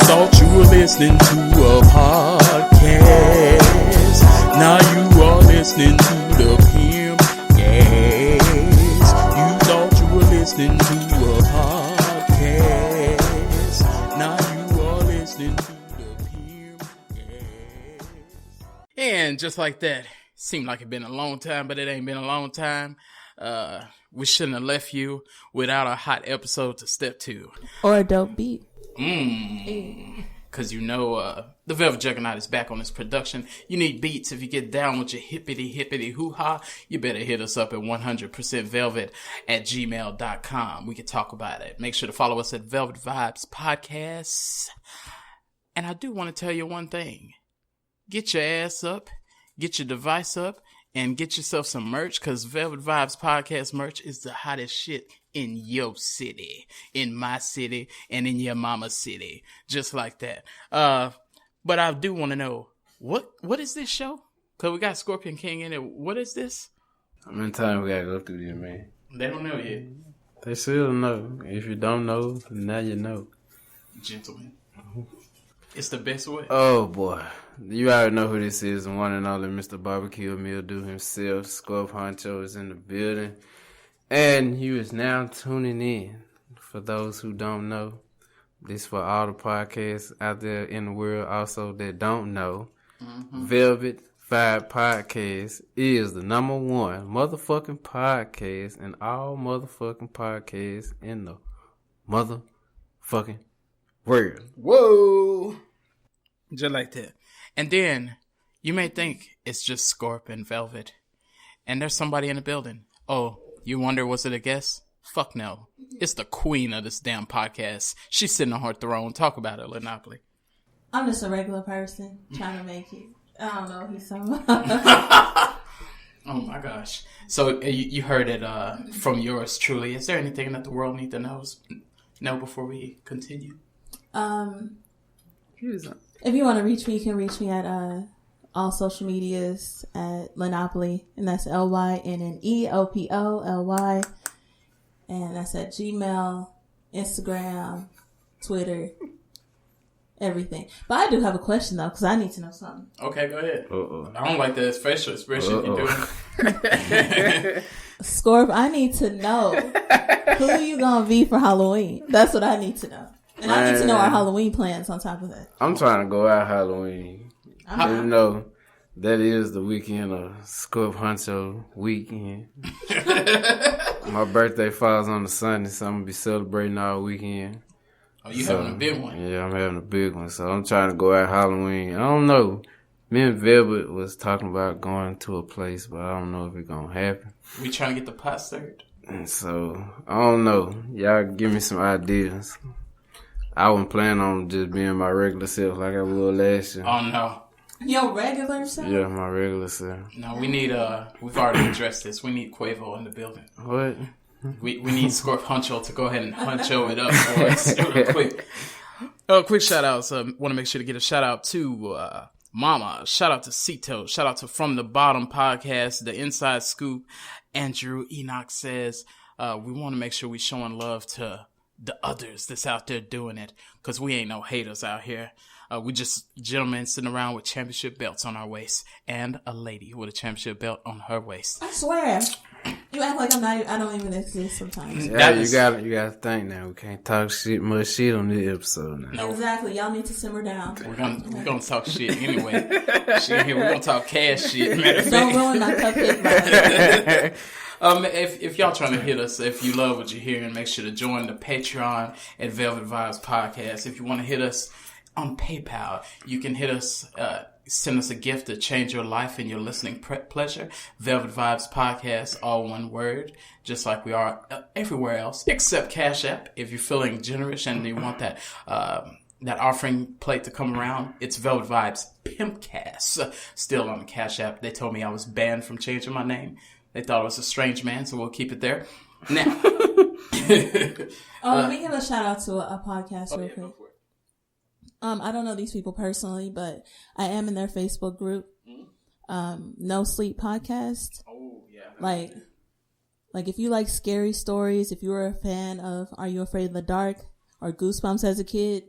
Thought you were listening to a podcast. Now you are listening to the Pimp Gas. You thought you were listening to a podcast. Now you are listening to the Pimp Gas. And just like that, seemed like it been a long time, but it ain't been a long time. We shouldn't have left you without a hot episode to step to. Or a dope beat. Because you know the Velvet Juggernaut is back on this production. You need beats. If you get down with your hippity hoo-ha, you better hit us up at 100%velvet@gmail.com. We can talk about it. Make sure to follow us at Velvet Vibes Podcast. And I do want to tell you one thing. Get your ass up, get your device up, and get yourself some merch, because Velvet Vibes Podcast merch is the hottest shit in your city, in my city, and in your mama's city. Just like that. But I do want to know, what is this show? Because we got ScorpionKing in it. What is this? How many times we got to go through this, man? They don't know yet. They still know. If you don't know, now you know. Gentlemen. It's the best way. Oh, boy. You already know who this is. The one and only Mr. Barbecue Mildew himself. Scorp Honcho is in the building. And he is now tuning in. For those who don't know, this for all the podcasts out there in the world also that don't know. Mm-hmm. Velvet Vibe Podcast is the number one motherfucking podcast in all motherfucking podcasts in the motherfucking world. Whoa! Just like that. And then you may think it's just Scorp and Velvet. And there's somebody in the building. Oh, you wonder, was it a guest? Fuck no. It's the queen of this damn podcast. She's sitting on her throne. Talk about it, Lynneopoly. I'm just a regular person trying to make it. I don't know what he's talking about. Oh my gosh. So you heard it from yours truly. Is there anything that the world needs to know before we continue? If you want to reach me, you can reach me at all social medias at Lynneopoly, and that's LYNNEOPOLY, and that's at Gmail, Instagram, Twitter, everything. But I do have a question though, because I need to know something. Okay, go ahead. I don't like the facial expression you're doing. Scorp, I need to know who you gonna be for Halloween. That's what I need to know. And I need to know our Halloween plans on top of that. I'm trying to go out Halloween. You know, that is the weekend of Scorp Honcho weekend. My birthday falls on the Sunday, so I'm going to be celebrating all weekend. Oh, you having a big one? Yeah, I'm having a big one. So I'm trying to go out Halloween. I don't know. Me and Velvet was talking about going to a place, but I don't know if it's going to happen. We trying to get the pot stirred? And so, I don't know. Y'all give me some ideas. I wasn't planning on just being my regular self like I was last year. Oh, no. Your regular self? Yeah, my regular self. No, we need, we've already addressed this. We need Quavo in the building. What? We need Scorp Honcho to go ahead and honcho it up for us real quick. Quick shout outs. Want to make sure to get a shout out to Mama. Shout out to Cito. Shout out to From the Bottom Podcast, The Inside Scoop. Andrew Enoch says, we want to make sure we showing love to the others that's out there doing it, because we ain't no haters out here. We just gentlemen sitting around with championship belts on our waist, and a lady with a championship belt on her waist. I swear, you act like I don't even exist sometimes. Yeah, you gotta think now. We can't talk much shit on this episode now. No. Exactly, y'all need to simmer down. We're gonna talk shit anyway. Shit here, we're gonna talk cash shit. Don't ruin my cupcake vibe. If y'all trying to hit us, if you love what you're hearing, make sure to join the Patreon at Velvet Vibes Podcast. If you want to hit us on PayPal, you can hit us, send us a gift to change your life and your listening pleasure. Velvet Vibes Podcast, all one word, just like we are everywhere else, except Cash App. If you're feeling generous and you want that offering plate to come around, it's Velvet Vibes Pimpcast. Still on the Cash App. They told me I was banned from changing my name. They thought I was a strange man, so we'll keep it there. Now. Let me give a shout out to a podcast real quick. I don't know these people personally, but I am in their Facebook group. No Sleep Podcast. Oh, yeah. Like, Like, if you like scary stories, if you were a fan of Are You Afraid of the Dark or Goosebumps as a kid,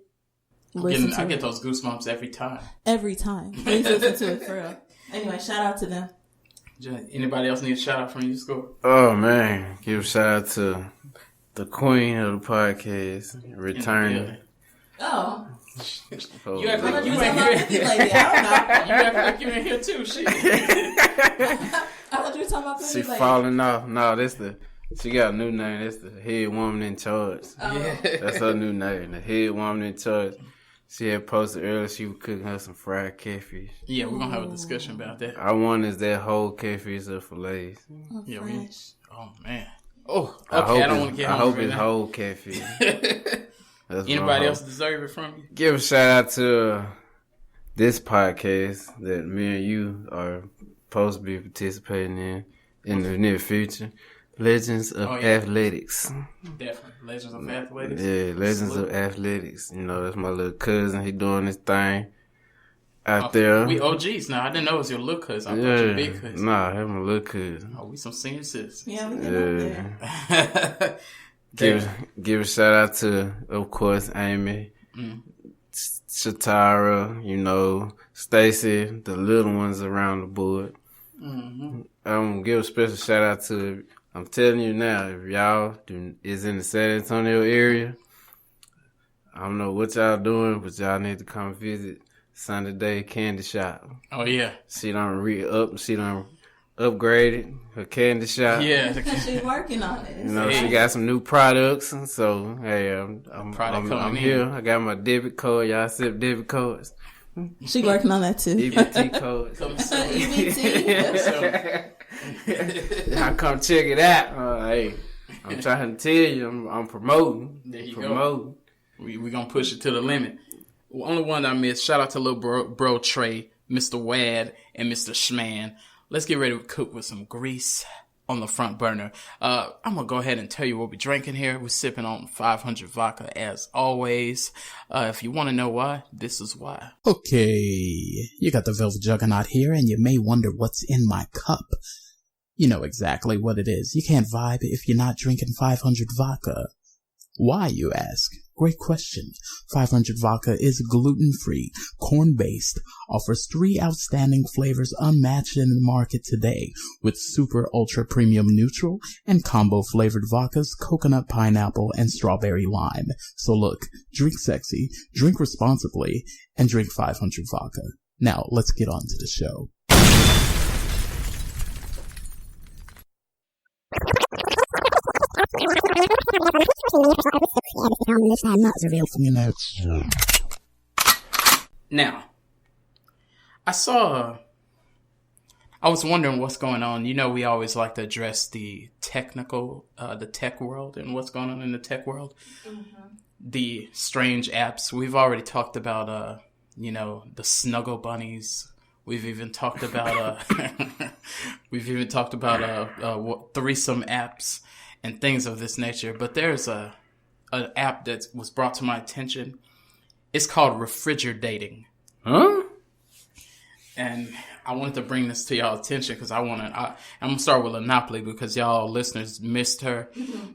I get those goosebumps every time. Every time. Please listen to it for real. Anyway, shout out to them. Anybody else need a shout out from you, Scorp? Oh, man. Give a shout out to the queen of the podcast, returning. Oh. You act like you ain't here. Lady. I don't know. You act like you in here too, shit. I thought you were talking about She falling off. No, she got a new name. That's the head woman in charge. Oh. Yeah. That's her new name, the head woman in charge. She had posted earlier she was cooking her some fried catfish. Yeah, we're going to have a discussion about that. I want is that whole catfish or fillets. Oh, yeah, oh, man. Oh, okay, I don't want to get I hungry hope it's now. whole catfish. Anybody else deserve it from you? Give a shout out to this podcast that me and you are supposed to be participating in the near future. Legends of Athletics. Definitely. Legends of Athletics. Yeah, Legends of Athletics. You know, that's my little cousin. He doing his thing out there. We OGs now. I didn't know it was your little cousin. I thought you big cousin. Nah, that's my little cousin. Oh, we some senior citizens. Yeah, we get up there. Give a shout out to, of course, Amy, Shatara, you know, Stacy, the little ones around the board. Mm-hmm. Give a special shout out to, I'm telling you now, if y'all is in the San Antonio area, I don't know what y'all doing, but y'all need to come visit Sunday Day Candy Shop. Oh, yeah. She done upgraded her candy shop. Yeah. She's working on it. You know, she got some new products, and so, hey, I'm here. I got my debit code. Y'all accept debit codes. She working on that too. EBT codes. EBT? Y'all come check it out. Hey, I'm trying to tell you, I'm promoting. There you go. We gonna push it to the limit. Only one I missed. Shout out to little bro Trey, Mr. Wad, and Mr. Schman. Let's get ready to cook with some grease on the front burner. I'm going to go ahead and tell you what we're drinking here. We're sipping on 500 vodka as always. If you want to know why, this is why. Okay, you got the Velvet Juggernaut here, and you may wonder what's in my cup. You know exactly what it is. You can't vibe if you're not drinking 500 vodka. Why, you ask? Great question. 500 Vodka is gluten-free, corn-based, offers 3 outstanding flavors unmatched in the market today, with super ultra premium neutral and combo flavored vodkas, coconut pineapple, and strawberry lime. So look, drink sexy, drink responsibly, and drink 500 Vodka. Now, let's get on to the show. Now, I was wondering what's going on. You know, we always like to address the technical, the tech world and what's going on in the tech world. Mm-hmm. The strange apps. We've already talked about, the Snuggle Bunnies. We've even talked about, threesome apps and things of this nature. But there's an app that was brought to my attention. It's called Refrigerating. Huh? And I wanted to bring this to y'all attention because I'm going to start with Lynneopoly because y'all listeners missed her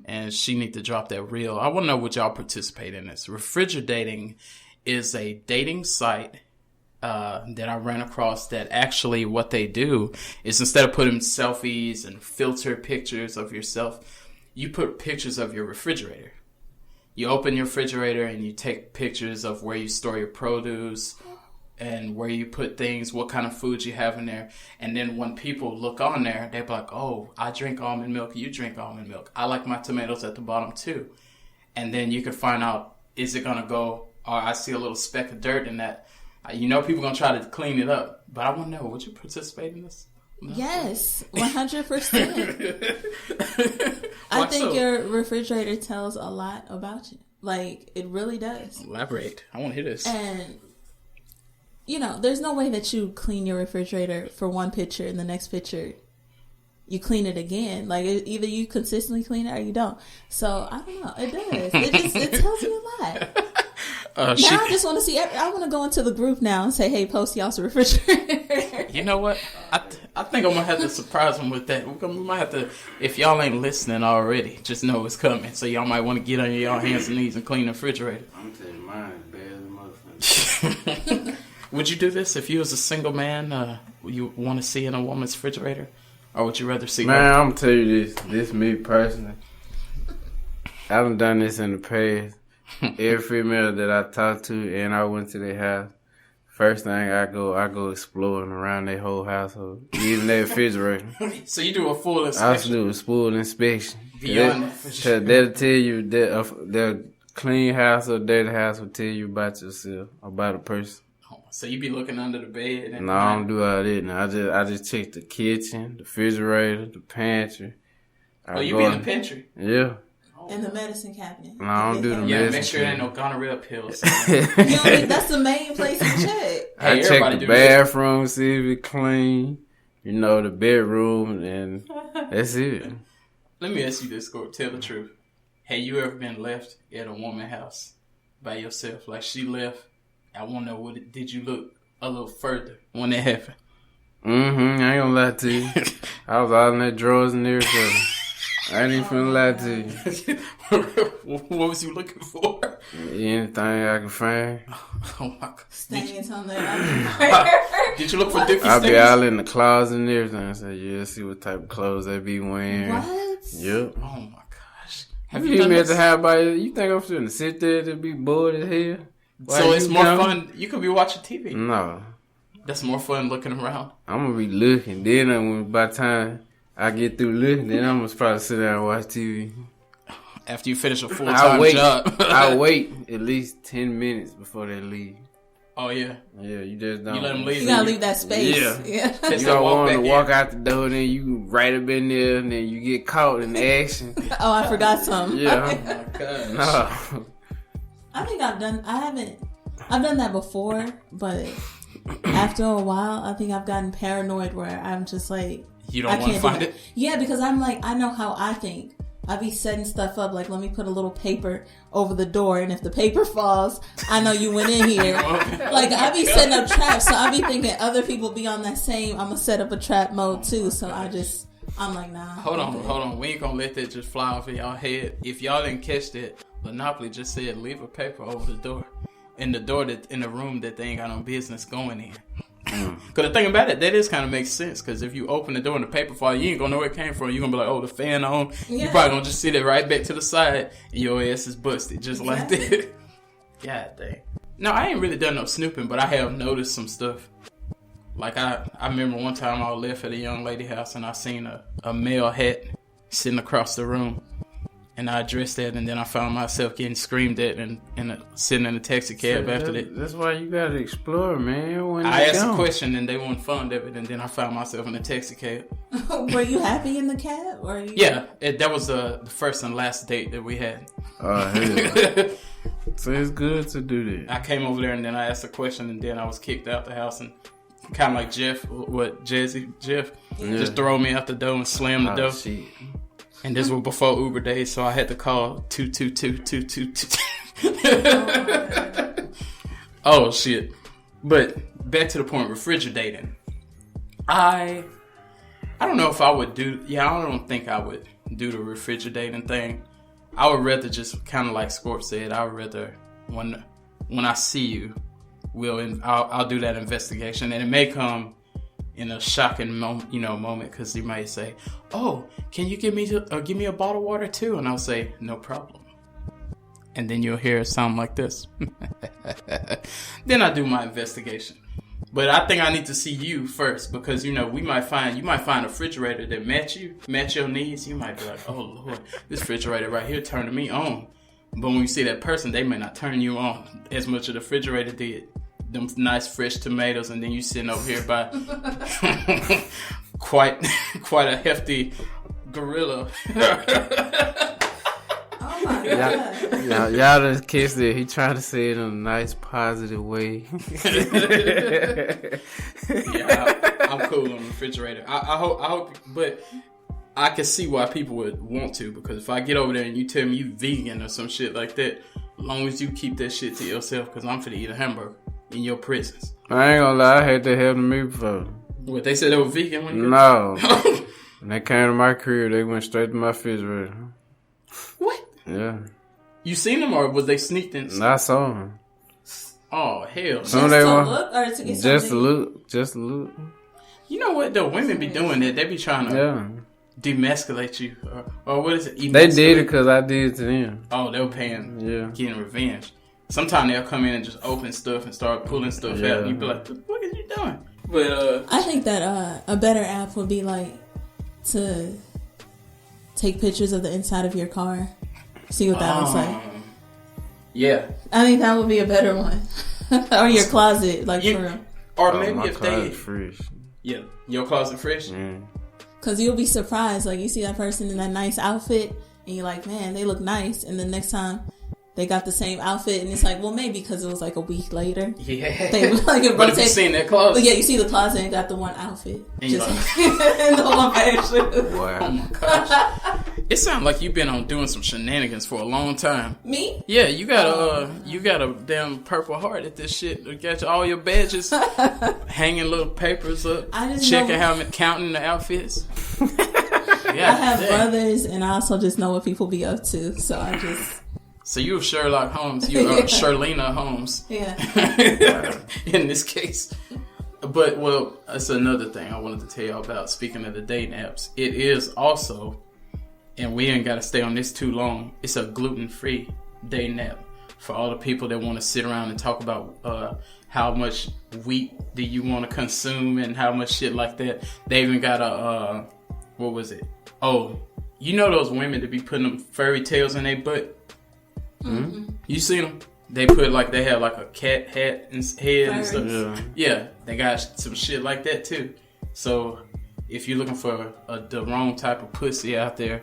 and she need to drop that reel. I want to know would y'all participate in this. Refrigerating is a dating site that I ran across that actually what they do is instead of putting selfies and filter pictures of yourself, you put pictures of your refrigerator. You open your refrigerator and you take pictures of where you store your produce and where you put things, what kind of food you have in there. And then when people look on there, they're like, oh, I drink almond milk, you drink almond milk. I like my tomatoes at the bottom too. And then you can find out, is it going to go, or I see a little speck of dirt in that. You know people going to try to clean it up. But I want to know, would you participate in this? No. Yes, 100%. I think your refrigerator tells a lot about you. Like, it really does. Elaborate. I want to hear this. And, there's no way that you clean your refrigerator for one picture and the next picture you clean it again. Like, either you consistently clean it or you don't. So, I don't know. It does. It tells you a lot. Now I just want to see. I want to go into the group now and say, "Hey, post y'all's refrigerator." You know what? I think I'm gonna have to surprise them with that. We might have to, if y'all ain't listening already, just know it's coming. So y'all might want to get on your hands and knees and clean the refrigerator. I'm telling you, mine is bad as a motherfucker. Would you do this if you was a single man? You want to see in a woman's refrigerator, or would you rather see? Man, I'm gonna tell you this. This me personally. I haven't done this in the past. Every female that I talked to and I went to their house, first thing I go exploring around their whole household, even their refrigerator. So you do a full inspection? I do a full inspection. Beyond that, they'll tell you that their clean house or dirty house will tell you about yourself, about a person. So you be looking under the bed? And no, I don't do all that. Now I just check the kitchen, the refrigerator, the pantry. You be in the pantry? Yeah. In the medicine cabinet. No, I don't do the medicine. Yeah, make sure there ain't no gonorrhea pills. That's the main place to check. I check the bathroom, see if it's clean. You know, the bedroom, and that's it. Let me ask you this, Scorp. Tell the truth. Have you ever been left at a woman's house by yourself? Like she left. I want to know, did you look a little further when that happened? I ain't gonna lie to you. I was all in that drawers and everything. I ain't even finna lie to you. What was you looking for? Anything I can find. Oh my God. Stains on there. Did you look for different I'll stains? be all in the closet and everything. I say, yeah, see what type of clothes they be wearing. What? Yep. Oh my gosh. Have you met the house by you think I'm finna sit there to be bored as hell? So it's more fun. You could be watching TV. No. That's more fun looking around. I'm gonna be looking. Then by the time I get through looking, then I'm gonna probably sit down and watch TV. After you finish a full-time job. I wait at least 10 minutes before they leave. Oh, yeah? Yeah, you just don't. You let them leave. You gotta leave that space. Yeah. You don't want them to walk out the door, then you right up in there, and then you get caught in the action. Oh, I forgot something. Yeah. Oh, my gosh. No. I think I've done that before, but after a while, I think I've gotten paranoid where I'm just like, you don't want to find it? Yeah, because I'm like, I know how I think. I be setting stuff up, like, let me put a little paper over the door, and if the paper falls, I know you went in here. Like, I be setting up traps, so I be thinking other people be on that same, I'm going to set up a trap mode too, so I'm like, nah. Hold on. We ain't going to let that just fly off of y'all head. If y'all didn't catch that, Lynneopoly just said leave a paper over the door. In the door in the room that they ain't got no business going in. Because the thing about it, that is kind of makes sense. Because if you open the door and the paper fall, you ain't gonna know where it came from. You're gonna be like, oh, the fan on. Yeah. You probably gonna just sit it right back to the side, and your ass is busted just like that. God dang. No, I ain't really done no snooping, but I have noticed some stuff. Like I remember one time I left at a young lady house and I seen a male hat sitting across the room. And I addressed that, and then I found myself getting screamed at and sitting in a taxi cab after that. That's why you gotta explore, man. I asked a question, and they weren't fond of it, and then I found myself in a taxi cab. Were you happy in the cab? Or Yeah, that was the first and last date that we had. Hell. So it's good to do that. I came over there, and then I asked a question, and then I was kicked out the house, and kind of like Jeff, just throw me out the door and slam the door. Shit. And this was before Uber days, so I had to call 222-222. Oh, shit. But back to the point, refrigerating. I don't know if I would I don't think I would do the refrigerating thing. I would rather just kind of like Scorp said, I would rather when I see you, I'll do that investigation. And it may come in a shocking moment, because you might say, "Oh, can you give me a bottle of water too?" And I'll say, "No problem." And then you'll hear a sound like this. Then I do my investigation. But I think I need to see you first, because you might find a refrigerator that match your needs. You might be like, "Oh Lord, this refrigerator right here turning me on." But when you see that person, they may not turn you on as much as the refrigerator did. Them nice fresh tomatoes, and then you sitting over here by quite a hefty gorilla. Oh my God! Y'all done kissed it. He trying to say it in a nice, positive way. Yeah, I'm cool on the refrigerator. I hope, but I can see why people would want to, because if I get over there and you tell me you vegan or some shit like that, As long as you keep that shit to yourself, because I'm finna eat a hamburger in your presence. I ain't gonna lie, I had that happen to me before. What, they said they were vegan when you... No. When they came to my crib, they went straight to my refrigerator. What? Yeah. You seen them, or was they sneaked in? I saw them. Oh, hell. Just to look or to get Just to look. Just to look. You know what, though? Women be doing that. They be trying to demasculate you. Or what is it? They did it because I did it to them. Oh, they were getting revenge. Sometimes they'll come in and just open stuff and start pulling stuff out. And you be like, what are you doing? But I think that a better app would be like to take pictures of the inside of your car. See what that looks like. Yeah. I think that would be a better one. Or your closet, like for real. Or maybe if they... fresh. Yeah, your closet fresh? Because you'll be surprised. Like, you see that person in that nice outfit, and you're like, man, they look nice. And the next time, they got the same outfit, and it's like, well, maybe because it was like a week later. Yeah. They like, but if you seen that closet. But yeah, you see the closet and got the one outfit. And just like, the one fashion. Wow. Oh my gosh. It sounds like you've been on doing some shenanigans for a long time. Me? Yeah, you got a damn Purple Heart at this shit. You got all your badges, hanging little papers up, checking counting the outfits. I have brothers, and I also just know what people be up to. So I just. So you're Sherlock Holmes. You're Sherlina Holmes. Yeah. In this case. But, well, that's another thing I wanted to tell you about. Speaking of the dating apps, it is also, and we ain't got to stay on this too long, it's a gluten-free dating app for all the people that want to sit around and talk about how much wheat do you want to consume and how much shit like that. They even got a, what was it? Oh, you know those women that be putting them furry tails in their butt? Mm-hmm. You seen them? They put they have like a cat hat and head and stuff. Yeah, they got some shit like that too. So if you're looking for the wrong type of pussy out there,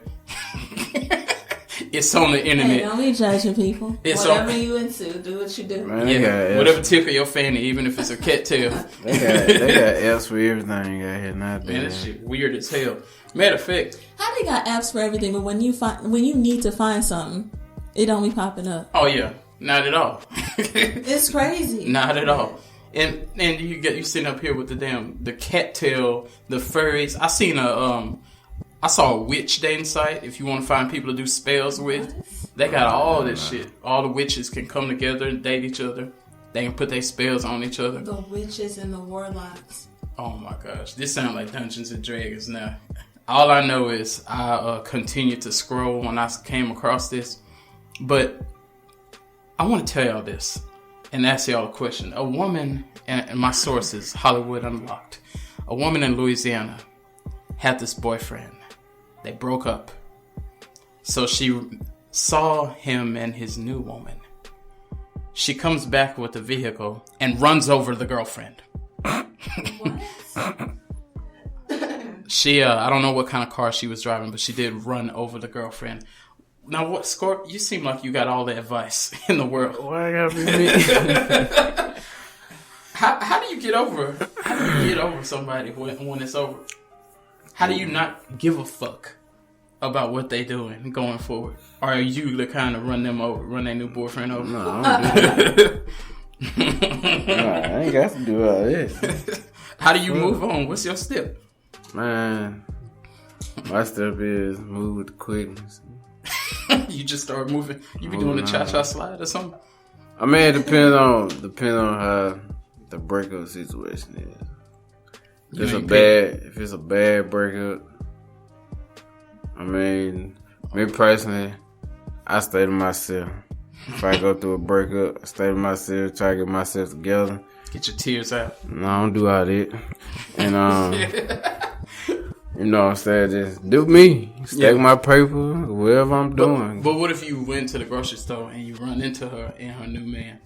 it's on the internet. Hey, don't be judging people. Whatever you into, do what you do. Man, whatever tickle your fanny, even if it's a cat tail. they got apps for everything out here nowadays. Man, that shit weird as hell. Matter of fact, how they got apps for everything, but when you need to find something, it don't be popping up. Oh yeah, not at all. It's crazy. Not at all. And you sitting up here with the cattail, the furries. I saw a witch dating site. If you want to find people to do spells with, they got all this shit. All the witches can come together and date each other. They can put their spells on each other. The witches and the warlocks. Oh my gosh, this sounds like Dungeons and Dragons now. All I know is I continued to scroll when I came across this. But I want to tell y'all this and ask y'all a question. A woman, and my source is Hollywood Unlocked. A woman in Louisiana had this boyfriend. They broke up. So she saw him and his new woman. She comes back with the vehicle and runs over the girlfriend. What? She, I don't know what kind of car she was driving, but she did run over the girlfriend. Now, what, Scorp? You seem like you got all the advice in the world. Why I gotta be me? How do you get over? How do you get over somebody when it's over? How do you not give a fuck about what they doing going forward? Or are you the kind of run their new boyfriend over? No, I don't do that. Nah, I ain't got to do all this. How do you move on? What's your step? Man, my step is move with quickness. You just start moving. You be doing the cha-cha slide or something? I mean, it depends on how the breakup situation is. If it's a bad breakup, I mean, me personally, I stay to myself. If I go through a breakup, I stay to myself, try to get myself together. Get your tears out. No, I don't do all that. And you know what I'm saying? Just do me. Stack my paper, whatever I'm doing. But what if you went to the grocery store and you run into her and her new man?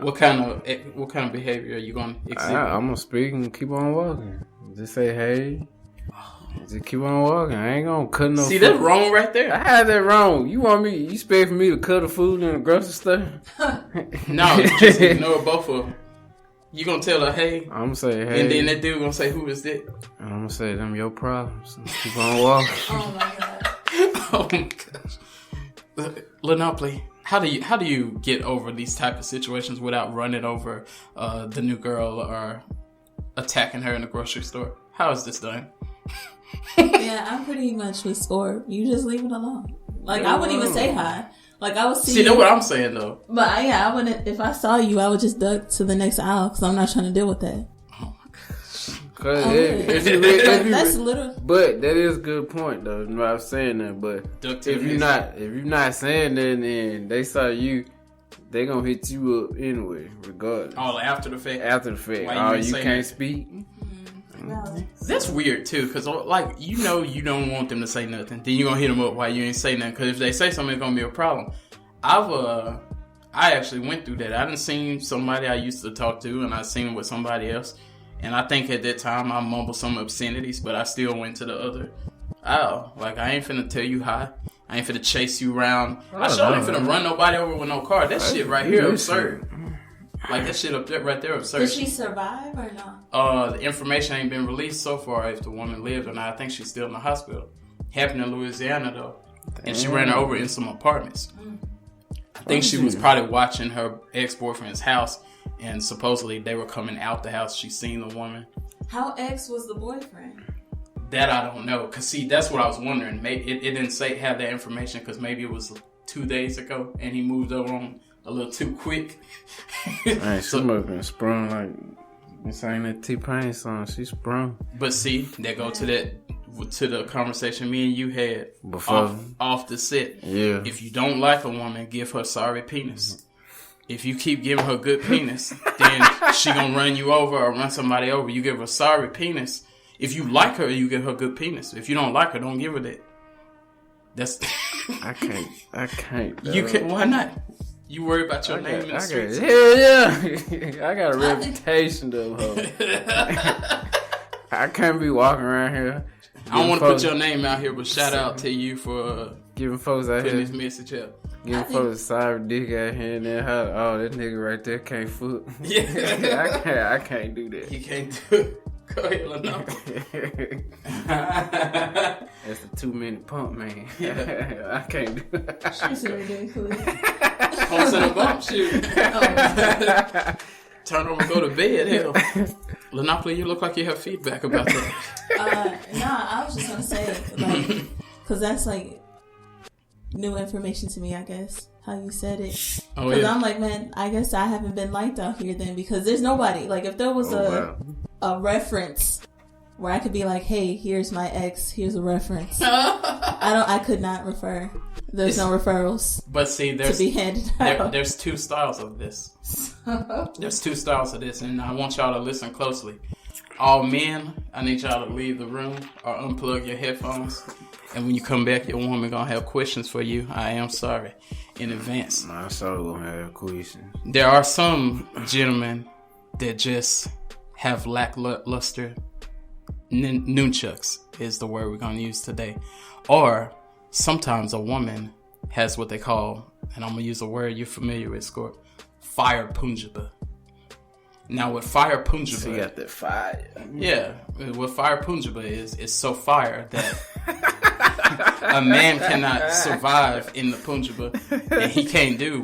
What kind of behavior are you gonna exhibit? I'm gonna speak and keep on walking. Just say hey. Just keep on walking. I ain't gonna cut no food. See, that's wrong right there. I had that wrong. You expect for me to cut the food in the grocery store? No, you just ignore both of them. You gonna tell her, hey. I'm gonna say, hey. And then that dude gonna say, who is that? And I'm gonna say, them your problems. Keep on walking. Oh my god. Oh my gosh. Lynneopoly, How do you get over these type of situations without running over the new girl or attacking her in the grocery store? How is this done? Yeah, I'm pretty much with Scorp. You just leave it alone. Like, I wouldn't even say hi. Like, I would see that's what I'm saying, though. But, I wouldn't, if I saw you, I would just duck to the next aisle because I'm not trying to deal with that. Oh, my gosh. That's little. But that is a good point, though. I'm not saying that, but if you're not saying that, then they saw you, they gonna hit you up anyway, regardless. Oh, after the fact? After the fact. Why you can't speak? That's weird too, because like you don't want them to say nothing. Then you gonna hit them up while you ain't say nothing. Because if they say something, it's gonna be a problem. I actually went through that. I done seen somebody I used to talk to, and I seen him with somebody else. And I think at that time I mumbled some obscenities, but I still went to the other aisle. Like, I ain't finna tell you hi. I ain't finna chase you around. I sure ain't finna run nobody over with no car. That shit right here absurd. Like, that shit up there, right there, absurd. Did she survive or not? The information ain't been released so far if the woman lived or not. I think she's still in the hospital. Happened in Louisiana, though. Damn. And she ran her over in some apartments. I think she was probably watching her ex-boyfriend's house, and supposedly they were coming out the house. She seen the woman. How ex was the boyfriend? That I don't know. Because, see, that's what I was wondering. Maybe it didn't have that information because maybe it was 2 days ago, and he moved over on a little too quick. Man, she must have been sprung like this ain't that T-Pain song. She sprung. But see, that go to the conversation me and you had before off the set. Yeah. If you don't like a woman, give her sorry penis. If you keep giving her good penis, then she gonna run you over or run somebody over. You give her sorry penis. If you like her, you give her good penis. If you don't like her, don't give her that. That's I can't. You can. Why not? You worry about your name in the streets? Hell yeah. I got a reputation though. I can't be walking around here. I don't want to put your name out here, but shout out to you for giving folks out putting here this message up. Giving folks a sorry dick out here and there. Oh, that nigga right there can't foot. Yeah. I can't do that. You can't do it. Go ahead, Lynneopoly. That's a 2-minute pump, man. I can't do that. She's so ridiculous. On to the bump shoot. Turn over and go to bed. Hell, Lynneopoly, you look like you have feedback about that. I was just gonna say, like, because that's like new information to me, I guess. How you said it. Because I'm like, man, I guess I haven't been liked out here then, because there's nobody. Like, if there was a reference where I could be like, hey, here's my ex, here's a reference. I could not refer. There's no referrals. But see, there's to be handed out. There's two styles of this. There's two styles of this, and I want y'all to listen closely. All men, I need y'all to leave the room or unplug your headphones. And when you come back, your woman gonna have questions for you. I am sorry in advance. My soul gonna have questions. There are some gentlemen that just have lackluster nunchucks is the word we're gonna use today. Or sometimes a woman has what they call, and I'm gonna use a word you're familiar with, Scorp, fire punjaba. Now, what fire punjaba... So you got that fire. Yeah. What fire punjaba is so fire that a man cannot survive in the punjaba, and he can't do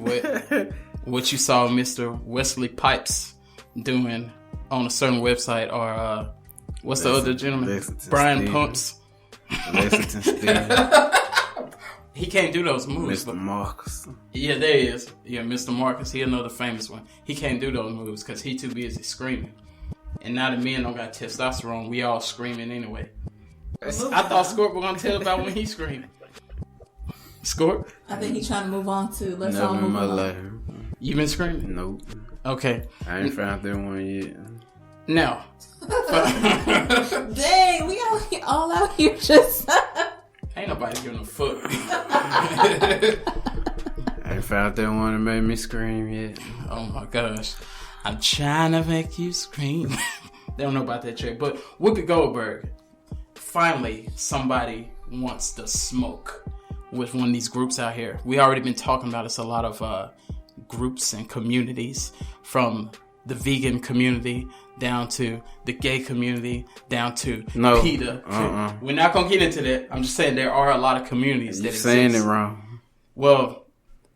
what you saw Mr. Wesley Pipes doing on a certain website, or what's the other gentleman? Brian Pumps. Lexington Steve. He can't do those moves. Mr. Marcus. Yeah, there he is. Yeah, Mr. Marcus. He another famous one. He can't do those moves because he too busy screaming. And now the men don't got testosterone. We all screaming anyway. I thought Scorp was going to tell about when he screaming. Scorp? I think he's trying to move on to let's Never all move in my on. life. You been screaming? Nope. Okay. I ain't found that one yet. Now. Dang, we all out here just... Ain't nobody giving a fuck. I ain't found that one that made me scream yet. Oh my gosh. I'm trying to make you scream. They don't know about that trick. But Whoopi Goldberg, finally somebody wants to smoke with one of these groups out here. We already been talking about it's a lot of groups and communities, from the vegan community down to the gay community, down to PETA. We're not going to get into that. I'm just saying there are a lot of communities that exist. You're saying it wrong. Well,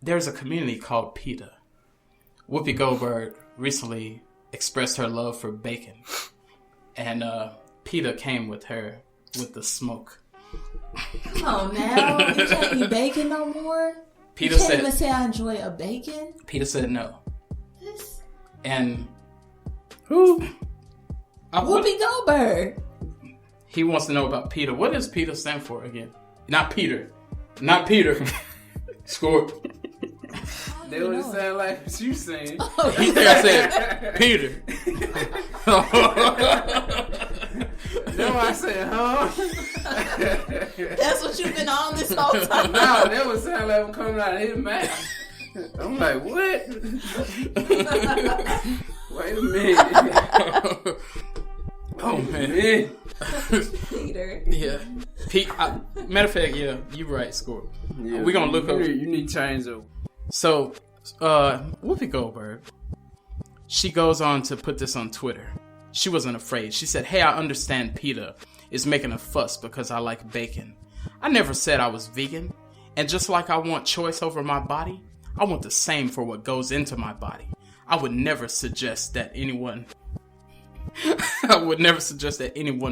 there's a community called PETA. Whoopi Goldberg recently expressed her love for bacon. And PETA came with her with the smoke. Oh, now you can't eat bacon no more? PETA you can't said, even say I enjoy a bacon? PETA said no. This... And Who? Whoopi Goldberg. He wants to know about PETA. What does PETA stand for again? Not Peter. Not Peter. Scorp. That would sound like what you saying. Oh, He think I said Peter. No, I said, huh? that's what you've been on this whole time. No, that would sound like I'm coming out of his mouth. I'm like, what? Wait a minute. Oh, man. Peter. Yeah. Matter of fact, yeah, you're right, Scorp. Yeah, We're going to look up. You need to change up. So, Whoopi Goldberg, she goes on to put this on Twitter. She wasn't afraid. She said, hey, I understand PETA is making a fuss because I like bacon. I never said I was vegan. And just like I want choice over my body, I want the same for what goes into my body. I would never suggest that anyone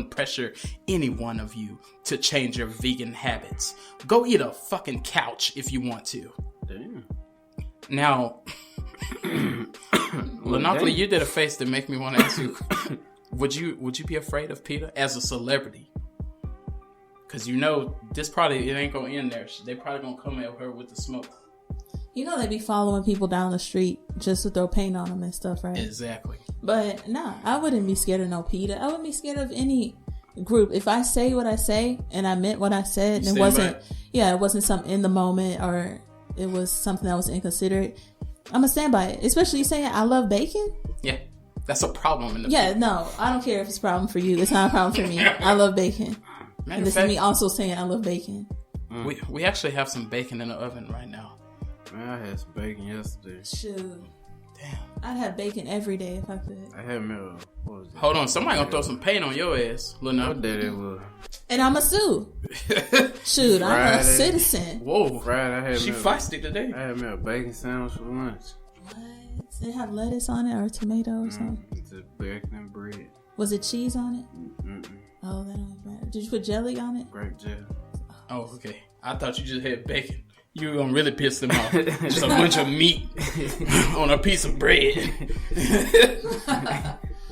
pressure any one of you to change your vegan habits. Go eat a fucking couch if you want to. Damn. Now, Lynneopoly, you did a face that make me want to ask you, would you be afraid of PETA as a celebrity? Because you know, this probably, it ain't going to end there. They probably going to come at her with the smoke. You know they be following people down the street just to throw paint on them and stuff, right? Exactly. But no, I wouldn't be scared of no PETA. I wouldn't be scared of any group. If I say what I say and I meant what I said, and it wasn't something in the moment or it was something that was inconsiderate, I'm gonna stand by it. Especially saying I love bacon. Yeah, that's a problem. No, I don't care if it's a problem for you. It's not a problem for me. I love bacon. And this is me also saying I love bacon. We actually have some bacon in the oven right now. Man, I had some bacon yesterday. Shoot. Damn. I'd have bacon every day if I could. I had milk. What was it? Hold on, somebody gonna throw some paint on your ass, Lynn. What day it was? And I'm a sue. Shoot, I'm a citizen. Whoa. Friday, I had She milk. feisty today. I had me a bacon sandwich for lunch. What? Did it have lettuce on it or tomato or something? It's a bacon and bread. Was it cheese on it? Mm-mm. Oh, that don't matter. Did you put jelly on it? Grape jelly. Oh, okay. I thought you just had bacon. You were gonna really piss them off. Just a bunch of meat on a piece of bread.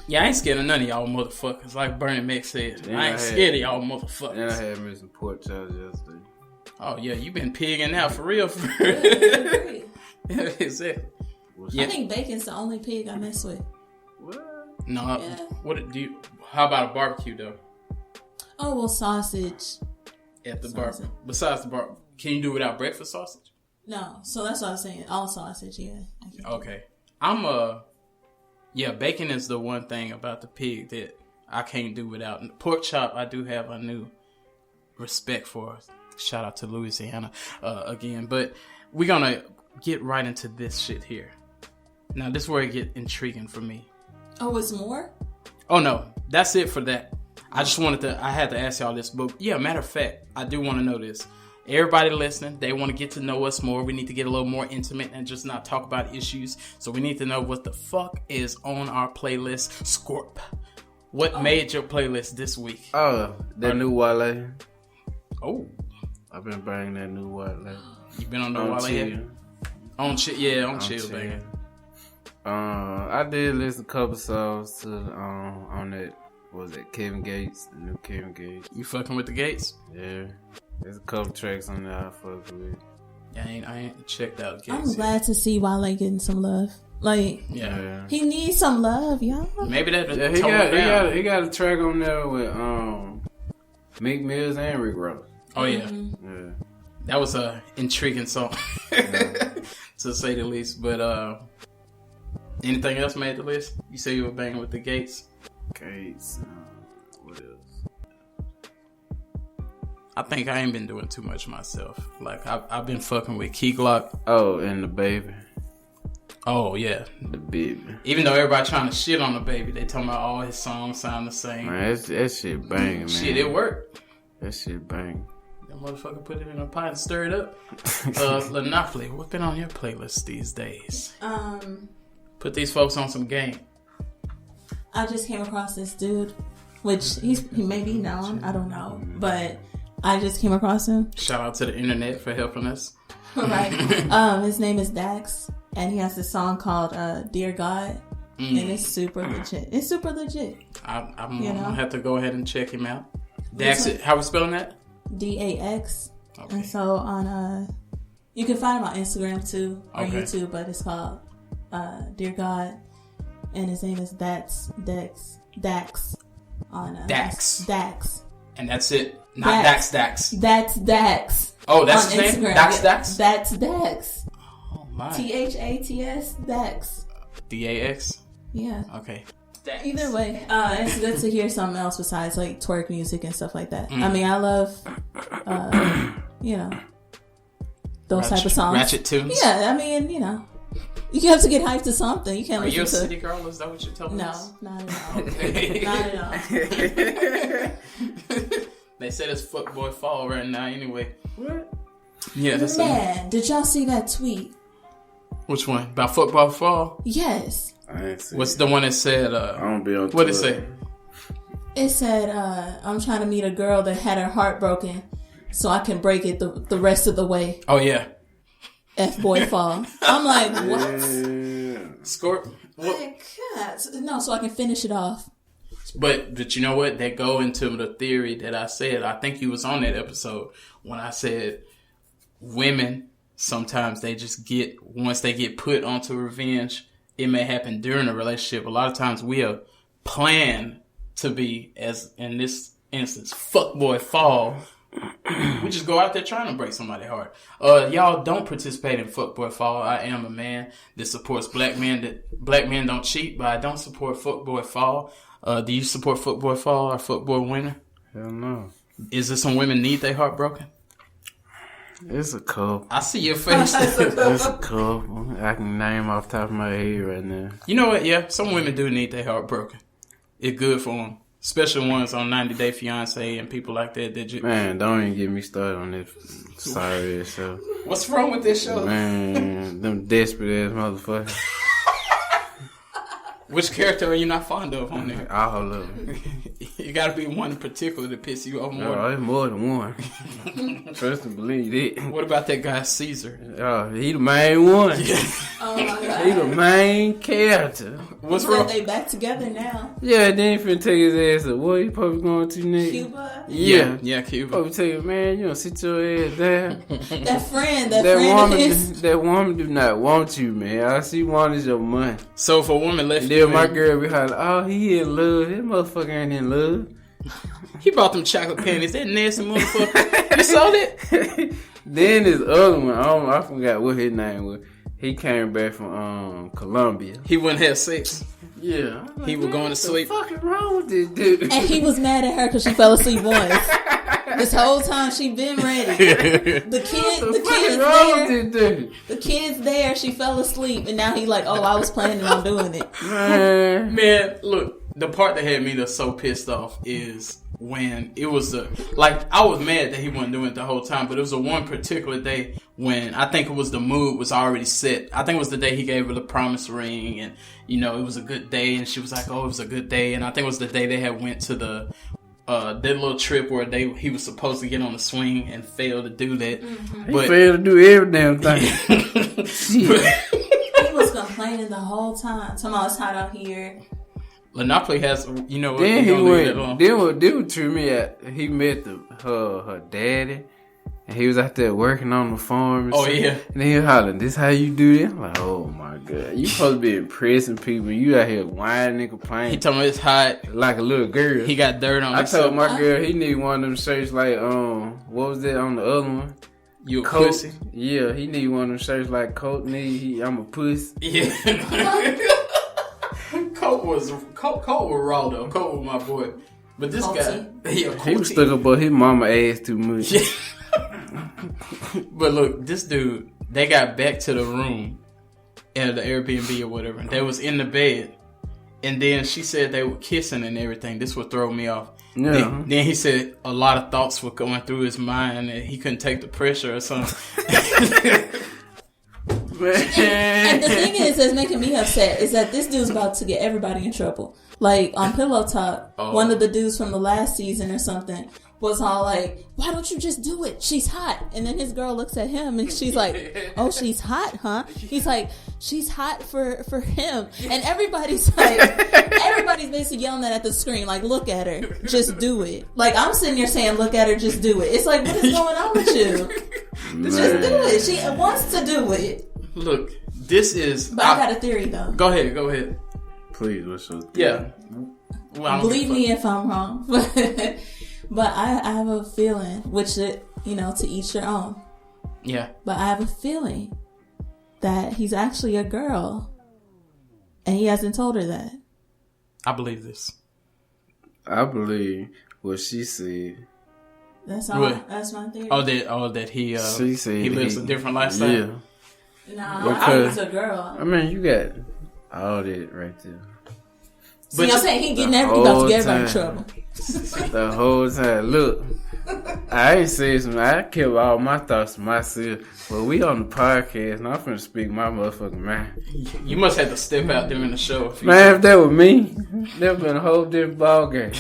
Yeah, I ain't scared of none of y'all motherfuckers. Like Bernie Mac said, I ain't scared of y'all motherfuckers. And I had me some pork chops yesterday. Oh yeah, you been pigging out for real. Yeah, exactly. I think bacon's the only pig I mess with. What? No, Yeah. What do you? How about a barbecue though? Oh well, sausage. At the barbecue. Besides the barbecue, can you do without breakfast sausage? No, so that's what I was saying. All sausage, yeah. Okay, yeah, bacon is the one thing about the pig that I can't do without. Pork chop, I do have a new respect for. Shout out to Louisiana again. But we're going to get right into this shit here. Now, this is where it get intriguing for me. Oh, it's more? Oh, no. That's it for that. I just I had to ask y'all this. But yeah, matter of fact, I do want to know this. Everybody listening, they want to get to know us more. We need to get a little more intimate and just not talk about issues. So we need to know what the fuck is on our playlist. Scorp, what made your playlist this week? Oh, that new Wale. Oh. I've been banging that new Wale. You been on the Wale head? On chill, yeah, on chill, baby. I did listen a couple songs to on that. What was it, Kevin Gates? The new Kevin Gates. You fucking with the Gates? Yeah. There's a couple tracks on there I fuck with. Yeah, I ain't checked out Gates. I'm glad to see Wale getting some love. Like, yeah. He needs some love, y'all. Maybe that. Yeah, he got a track on there with Meek Mills and Rick Ross. Oh yeah. Mm-hmm. Yeah. That was a intriguing song, to say the least. But anything else made the list? You say you were banging with the Gates. Gates. What else? I think I ain't been doing too much myself. Like I've been fucking with Key Glock. Oh, and the baby. Oh yeah, the baby. Even though everybody trying to shit on the baby, they talking about all his songs sound the same. Man, that shit banging, man. Shit, it worked. That shit banging. That motherfucker put it in a pot and stir it up. Lynneopoly, what's been on your playlist these days? Put these folks on some game. I just came across this dude, which he may be known, I don't know, but I just came across him. Shout out to the internet for helping us. Right. His name is Dax, and he has this song called Dear God, and it's super legit. It's super legit. I'm gonna have to go ahead and check him out. Dax, how we spelling that? DAX. Okay. And so on, you can find him on Instagram too, or YouTube, but it's called Dear God, and his name is Dax on Dax. Dax. And that's it. Not Dax. That's Dax. Oh, that's on his Instagram. name? Dax? That's Dax. Oh, my. THATS, Dax. DAX? Yeah. Okay. Dax. Either way, it's good to hear something else besides like twerk music and stuff like that. I mean, I love, those type of songs. Ratchet tunes? Yeah, I mean, you have to get hyped to something. You can't Are you a listen city girl? Is that what you're telling us? No, not at all. Not at all. They said it's fuckboy fall right now anyway. What? Yeah, that's Man, did y'all see that tweet? Which one? About football fall? Yes. I ain't see What's it. the one that said, I don't be on what did it Twitter. say? It said, I'm trying to meet a girl that had her heart broken so I can break it the rest of the way. Oh, yeah. F-boy fall. I'm like, what? Scorp. What? No, so I can finish it off. But you know what? They go into the theory that I said. I think you was on that episode when I said women, sometimes they just once they get put onto revenge, it may happen during a relationship. A lot of times we are planned to be, as in this instance, fuckboy fall. We just go out there trying to break somebody's heart. Y'all don't participate in fuckboy fall. I am a man that supports black men don't cheat, but I don't support fuckboy fall. Do you support fuckboy fall or fuckboy winner? Hell no. Is there some women need their heart broken? It's a couple. I see your face. It's a couple. I can name off the top of my head right now. You know what? Yeah, some women do need their heart broken. It's good for them. Especially ones on 90 Day Fiance and people like that. Man, don't even get me started on this sorry ass show. What's wrong with this show? Man, them desperate ass motherfuckers. Which character are you not fond of on there? All of them. You gotta be one in particular to piss you off more. Oh, it's more than one. Trust and believe it. What about that guy Caesar? Oh, he the main one. Oh my God. He the main character. What's But wrong? they back together now. Yeah, then he finna take his ass to where he probably going to next? Cuba. Yeah, Cuba. Probably tell you, man, you don't sit your ass down. That friend of his. That woman do not want you, man. All she want is your money. So if a woman left And you, then my girl be hollering, oh, he in love. That motherfucker ain't in love. he bought them chocolate panties. That nasty motherfucker. You saw that? Then this other one, I forgot what his name was. He came back from Colombia. He wouldn't have sex. Yeah. He was going to sleep. What the fuck is wrong with this dude? And he was mad at her because she fell asleep once. This whole time she been ready. The kid's there. She fell asleep, and now he like, oh, I was planning on doing it. Man, look, the part that had me so pissed off is when it was I was mad that he wasn't doing it the whole time, but it was a one particular day when I think it was the mood was already set. I think it was the day he gave her the promise ring, and it was a good day, and she was like, oh, it was a good day, and I think it was the day they had went to that little trip where he was supposed to get on the swing and failed to do that. He failed to do every damn thing. He was complaining the whole time. Talking about it's hot out here. Lynneopoly has, what? Then he went. Then what threw me at? He met her daddy, and he was out there working on the farm. Oh yeah. And then he hollering, "This how you do it?" I'm like, oh my god, you supposed to be impressing people. You out here whining and complaining. He told me it's hot like a little girl. He got dirt on. I told my girl he need one of them shirts like what was that on the other one? You a Coat. pussy? Yeah, he need one of them shirts like Coat need. I'm a pussy. Yeah. Colt was raw though. Colt was my boy. But this guy, he was stuck up on his mama ass too much. Yeah. But look, this dude, they got back to the room at the Airbnb or whatever. They was in the bed, and then she said they were kissing and everything. This would throw me off. Yeah. Then he said a lot of thoughts were going through his mind and he couldn't take the pressure or something. And the thing is that's making me upset is that this dude's about to get everybody in trouble. Like on Pillow Talk, one of the dudes from the last season or something was all like, why don't you just do it? She's hot. And then his girl looks at him and she's like, oh, she's hot, huh? He's like, she's hot for him. And everybody's basically yelling that at the screen, like, look at her, just do it. Like, I'm sitting here saying, look at her, just do it. It's like, what is going on with you? Just do it. She wants to do it. Look, this is... But I got a theory, though. Go ahead. Please, what's your theory? Yeah. Well, believe me if I'm wrong. But I have a feeling, which, to each your own. Yeah. But I have a feeling that he's actually a girl. And he hasn't told her that. I believe this. I believe what she said. That's all. That's my theory. That he she said he lives a different lifestyle. Yeah. No, I think it's a girl. I mean, you got all that right there. See, I'm saying he getting about to get everybody in trouble. The whole time. Look, I ain't saying something. I kept all my thoughts to myself. But we on the podcast, and I'm finna speak my motherfucking mind. You must have to step out during the show. Man, if that was me, that would been a whole different ball game.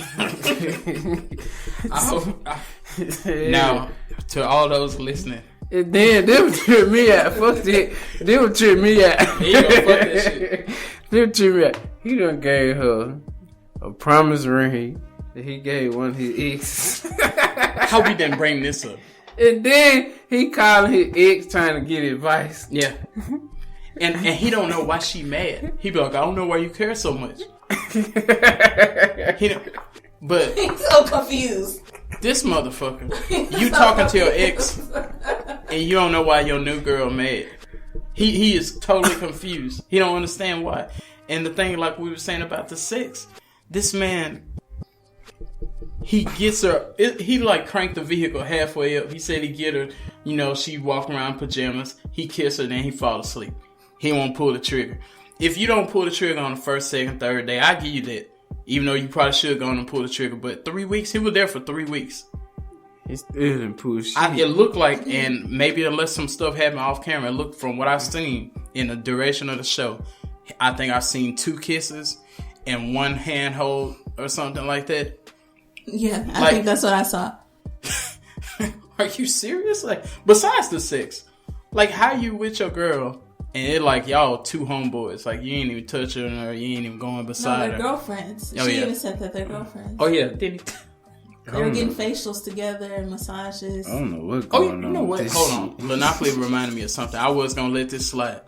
Now, to all those listening. And then they would trip me out. Fuck that. They would trip me out. You gonna fuck that shit. They would trip me out. He done gave her a promise ring that he gave one of his exes. How we didn't bring this up? And then he calling his ex trying to get advice. Yeah. And he don't know why she mad. He be like, I don't know why you care so much. But he's so confused. This motherfucker, you talking to your ex and you don't know why your new girl mad. He is totally confused. He don't understand why. And the thing, like we were saying about the sex, this man, he gets her. He like cranked the vehicle halfway up. He said he get her. She walk around in pajamas. He kiss her, then he fall asleep. He won't pull the trigger. If you don't pull the trigger on the first, second, third day, I give you that. Even though you probably should go on and pull the trigger. But 3 weeks, he was there for 3 weeks. He still didn't pull shit. It looked like, and maybe unless some stuff happened off camera, it looked from what I've seen in the duration of the show. I think I've seen 2 kisses and 1 handhold or something like that. Yeah, I think that's what I saw. Are you serious? Like, besides the sex, like how you with your girl and it like y'all 2 homeboys, like you ain't even touching her, you ain't even going beside her. No, they're girlfriends. She even said that they're girlfriends. Oh yeah, didn't he? They were getting facials together and massages. I don't know what's going on. You know what? Hold on. Lynneopoly reminded me of something. I was gonna let this slide.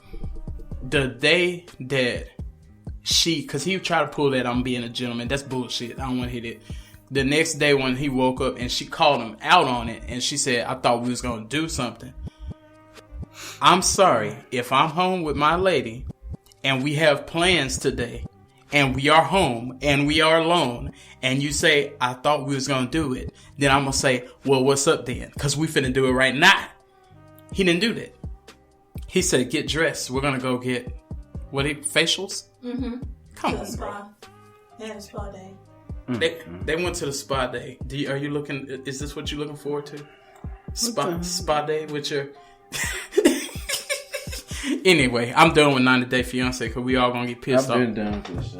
The day that because he tried to pull that I'm being a gentleman. That's bullshit. I don't want to hear that. The next day when he woke up and she called him out on it and she said, I thought we was gonna do something. I'm sorry if I'm home with my lady and we have plans today and we are home and we are alone and you say, I thought we was going to do it. Then I'm going to say, well, what's up then? Because we finna do it right now. He didn't do that. He said, get dressed. We're going to go get, facials? Mm-hmm. Come on, bro. They had a spa day. They went to the spa day. Are you looking, is this what you're looking forward to? Spa day with your... Anyway, I'm done with 90 Day Fiance because we all gonna get pissed off. I've been done with this show.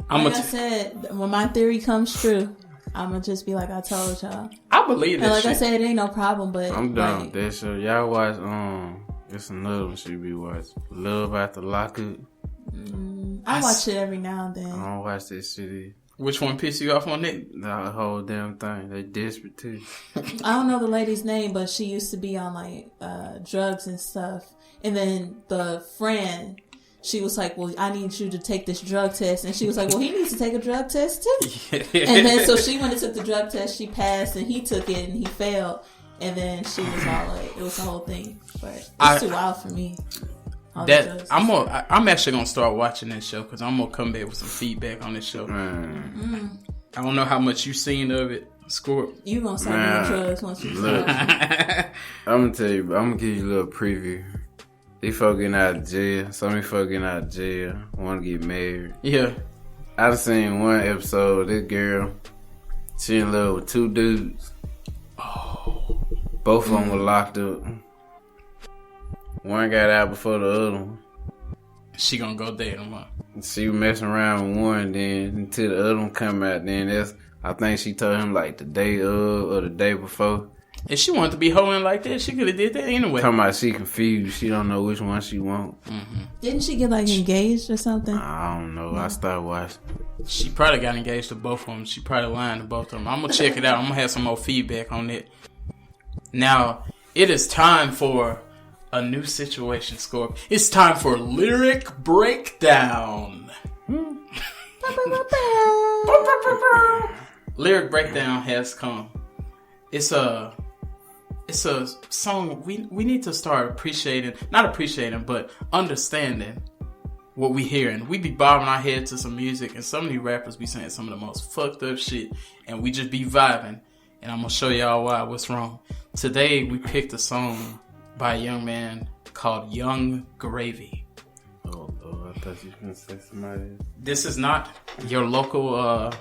I said, when my theory comes true, I'm gonna just be like, I told y'all. I believe that. And I said, it ain't no problem, but I'm done with that show. Y'all watch it's another one she be watching. Love After Lockup. I watch it every now and then. I don't watch that shit. Which one pissed you off on it? The whole damn thing. They desperate too. I don't know the lady's name, but she used to be on like drugs and stuff. And then the friend, she was like, well, I need you to take this drug test. And she was like, well, he needs to take a drug test too. And then so she went and took the drug test. She passed and he took it and he failed. And then she was all like, it was the whole thing. But it's too wild for me. I'm actually gonna start watching this show because I'm gonna come back with some feedback on this show. I don't know how much you've seen of it, Scorp. You gonna start doing drugs once you start. I'm gonna tell you, I'm gonna give you a little preview. These folk getting out of jail. Some of these folk getting out of jail. Want to get married. Yeah. I done seen one episode. This girl, She in love with 2 dudes. Oh. Both of them were locked up. One got out before the other one. She gonna go date him, huh? She was messing around with one, then until the other one come out. Then I think she told him like the day of or the day before. If she wanted to be hoeing like that, she could have did that anyway. Talking about she confused. She don't know which one she want. Mm-hmm. Didn't she get like engaged or something? I don't know. I started watching. She probably got engaged to both of them. She probably lying to both of them. I'm gonna check it out. I'm gonna have some more feedback on it. Now, it is time for a new situation, Scorp. It's time for lyric breakdown. Lyric breakdown has come. It's a song we need to start appreciating, but understanding what we hearing. We be bobbing our head to some music, and some of these rappers be saying some of the most fucked up shit, and we just be vibing. And I'm gonna show y'all what's wrong. Today we picked a song by a young man called Young Gravy. Oh Lord, I thought you were gonna say somebody else. This is not your local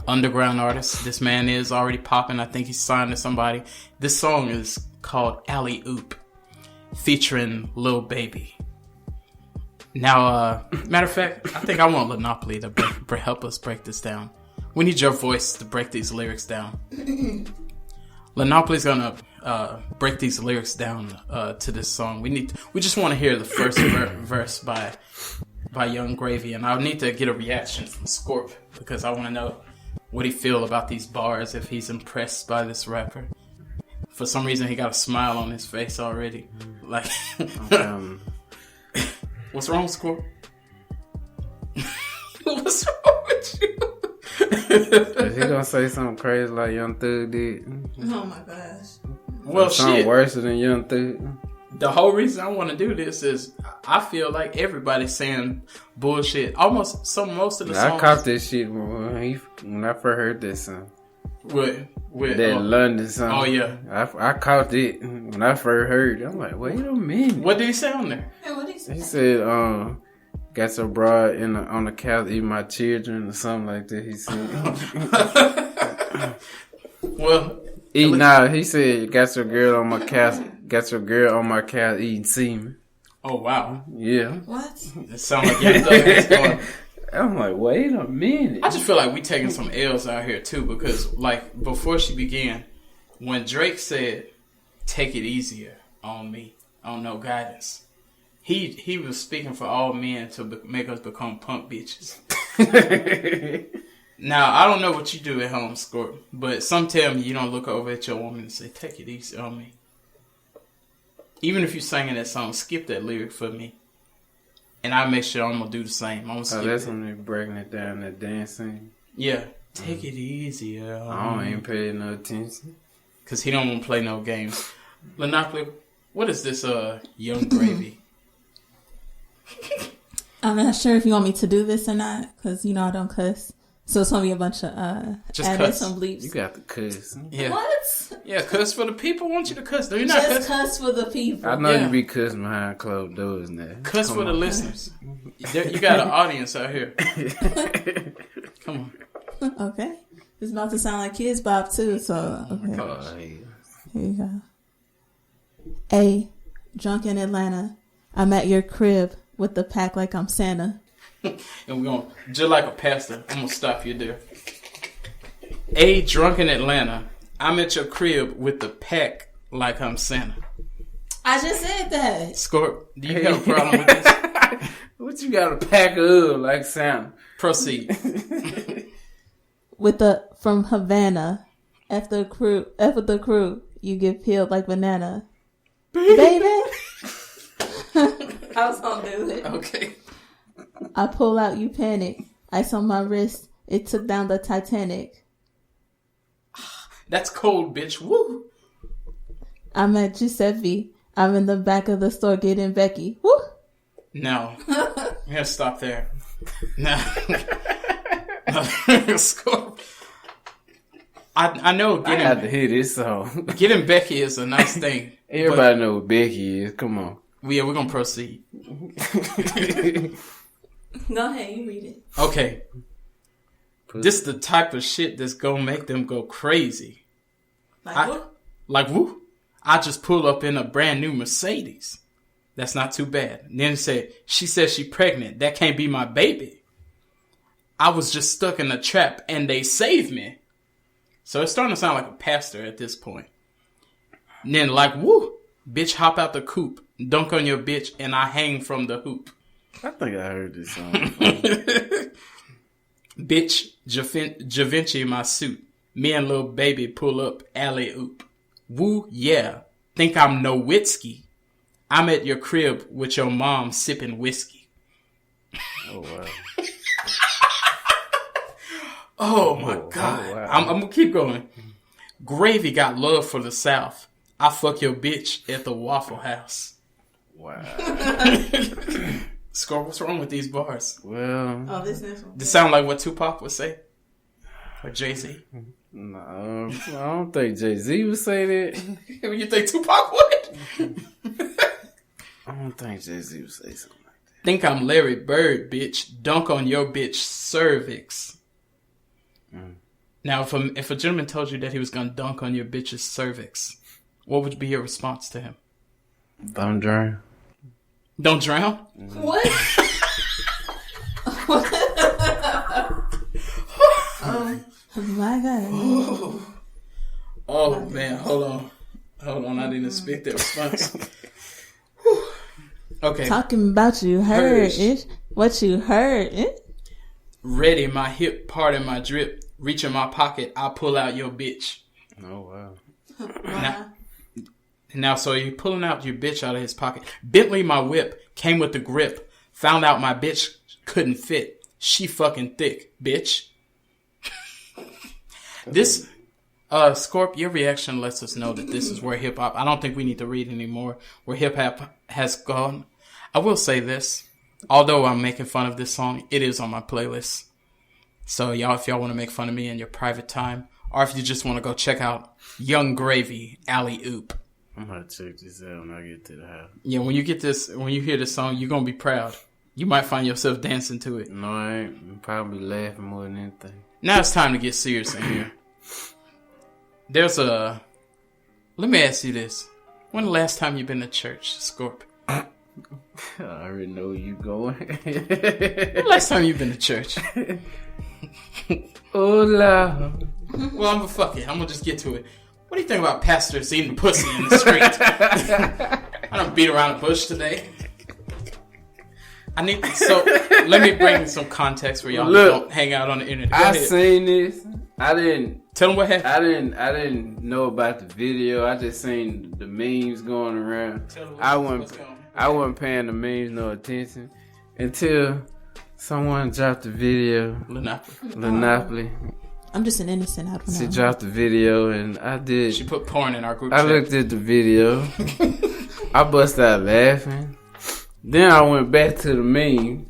underground artist. This man is already popping. I think he's signed to somebody. This song is called Alley Oop, featuring Lil Baby. Now, matter of fact, I think I want Lynneopoly to help us break this down. We need your voice to break these lyrics down. Lynneopoly's gonna break these lyrics down to this song. We just want to hear the first verse by Young Gravy, and I'll need to get a reaction from Scorp because I want to know what he feel about these bars, if he's impressed by this rapper. For some reason, he got a smile on his face already. Like, what's wrong, Scorp? What's wrong with you? Is he gonna say something crazy like Young Thug did? Oh my gosh. Well, something worse than Young Thug. The whole reason I want to do this is I feel like everybody's saying bullshit. Most of the songs. I caught this shit when I first heard this song. With that London song. Oh yeah, I caught it when I first heard it. I'm like, wait a minute. What did he say on there? Hey, what did he say? He said, got so broad on the couch eating my children or something like that. He said. Well, he said, got your girl on my couch eating semen. Oh wow. Yeah. What? It sounds like Young Thug is going. I'm like, wait a minute. I just feel like we taking some L's out here too, because like before she began, when Drake said, "Take it easier on me, on no guidance," he was speaking for all men to make us become punk bitches. Now I don't know what you do at home, Scorp, but some tell me you don't look over at your woman and say, "Take it easy on me." Even if you're singing that song, skip that lyric for me. And I make sure I'm gonna do the same. I'm gonna skip that's when they're breaking it down, that dancing. Yeah, take it easy. I don't even pay no attention, cause he don't want to play no games. Lynneopoly, what is this? Young Gravy. I'm not sure if you want me to do this or not, cause I don't cuss. So it's gonna be a bunch of just added cuss. some bleeps. You got the cuss. Yeah. What? Yeah, cuss for the people. Want you to cuss? Do you not Just cuss? cuss for the people. I know you be cussing behind closed doors now. Cuss for the listeners. You got an audience out here. Come on. Okay. It's about to sound like Kids Bop too. So okay. Oh, hey. Here you go. A, drunk in Atlanta. I'm at your crib with the pack like I'm Santa. And we're going to, just like a pastor, I'm going to stop you there. A, drunk in Atlanta. I'm at your crib with the pack like I'm Santa. I just said that. Scorp, do you have a problem with this? What you got a pack of like Santa? Proceed. From Havana. F with the crew. You get peeled like banana. Baby. I was going to do it. Okay. I pull out, you panic. Ice on my wrist. It took down the Titanic. That's cold, bitch. Woo. I'm at Giuseppe. I'm in the back of the store getting Becky. Woo. No. We gotta stop there. No. Scorp. I know I had to hear this song. Getting Becky is a nice thing. Everybody know what Becky is. Come on. Yeah, we're gonna proceed. Go ahead, you read it. Okay. This the type of shit that's gonna make them go crazy. Like who? I just pull up in a brand new Mercedes. That's not too bad. And then she said she pregnant. That can't be my baby. I was just stuck in a trap and they saved me. So it's starting to sound like a pastor at this point. And then like, woo, bitch hop out the coupe, dunk on your bitch, and I hang from the hoop. I think I heard this song. Bitch, Da Vinci in my suit. Me and little baby pull up, alley oop. Woo, yeah. Think I'm Nowitzki. I'm at your crib with your mom sipping whiskey. Oh, wow. Oh, my God. Oh, wow. I'm going to keep going. Gravy got love for the South. I fuck your bitch at the Waffle House. Wow. Score, what's wrong with these bars? Well, this next one. This sound like what Tupac would say? Or Jay-Z? no, I don't think Jay-Z would say that. You think Tupac would? I don't think Jay-Z would say something like that. Think I'm Larry Bird, bitch. Dunk on your bitch cervix. Now, if a gentleman told you that he was going to dunk on your bitch's cervix, what would be your response to him? Don't drown. Don't drown? What? Oh my God. Oh, man, hold on. I didn't expect that response. Okay. Talking about you heard it. What you heard it. Ready, my hip, part in my drip. Reach in my pocket, I'll pull out your bitch. Oh, wow. Now, so you're pulling out your bitch out of his pocket. Bentley, my whip, came with the grip. Found out my bitch couldn't fit. She fucking thick, bitch. This, Scorp, your reaction lets us know that this is where hip hop, I don't think we need to read anymore, where hip hop has gone. I will say this, although I'm making fun of this song, it is on my playlist. So y'all, if y'all want to make fun of me in your private time, or if you just want to go check out Young Gravy, Alley Oop. I'm gonna check this out when I get to the house. Yeah, when you hear this song, you're gonna be proud. You might find yourself dancing to it. No, I ain't. I'm probably laughing more than anything. Now it's time to get serious in here. Let me ask you this. When the last time you been to church, Scorp? I already know where you going. When the last time you been to church? Hola. Well, I'm gonna just get to it. What do you think about pastors eating pussy in the street? I don't beat around the bush today. Let me bring some context for y'all who don't hang out on the internet. I seen this. I didn't tell them what happened. I didn't know about the video. I just seen the memes going around. I wasn't paying the memes no attention until someone dropped the video. Lynneopoly. I'm just an innocent. I don't know. She dropped the video and I did. She put porn in our group chat. I looked at the video. I bust out laughing. Then I went back to the meme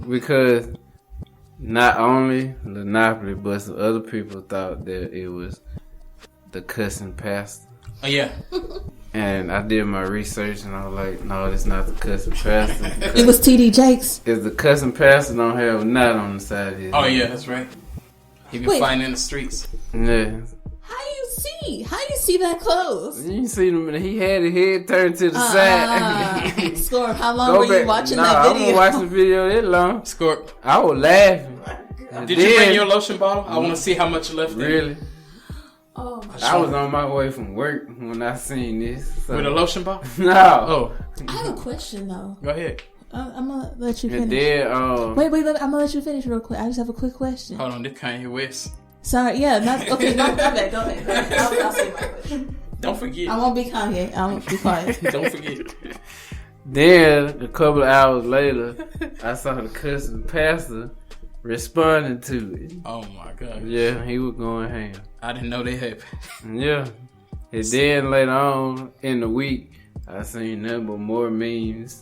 because not only Lynneopoly but some other people thought that it was the cussing pastor. Oh yeah. And I did my research and I was like, no, it's not the cussing pastor. It was TD Jakes. Because the cussing pastor don't have a knot on the side of his head. head. Yeah, that's right. He been fighting in the streets. Yeah. How you see that close? You see him, he had his head turned to the side. Scorp, how long were you watching that video? I didn't watch the video that long. Scorp, I was laughing. Did you bring your lotion bottle? I want to see how much you left there. Really? Oh my God. I was on my way from work when I seen this. So. With a lotion bottle? No. Oh. I have a question though. Go ahead. I'm gonna let you finish. Wait, I'm gonna let you finish real quick. I just have a quick question. Hold on, this Kanye West. Sorry, yeah, okay, go ahead. I'll say my question. Don't forget. I won't be Kanye. I won't be quiet. Don't forget. Then, a couple of hours later, I saw the cussing pastor responding to it. Oh my God. Yeah, he was going ham. I didn't know they happened. Yeah. And then later on in the week, I seen nothing but more memes.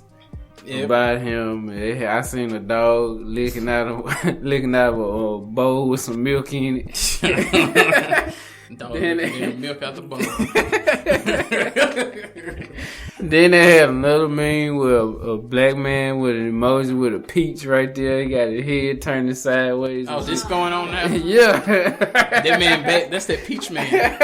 Yep. About him. I seen a dog licking out of a bowl with some milk in it. Dog licking milk out the bowl. Then they had another meme with a black man with an emoji with a peach right there. He got his head turned sideways. Oh, this going on now? Yeah. That man back. That's that peach man.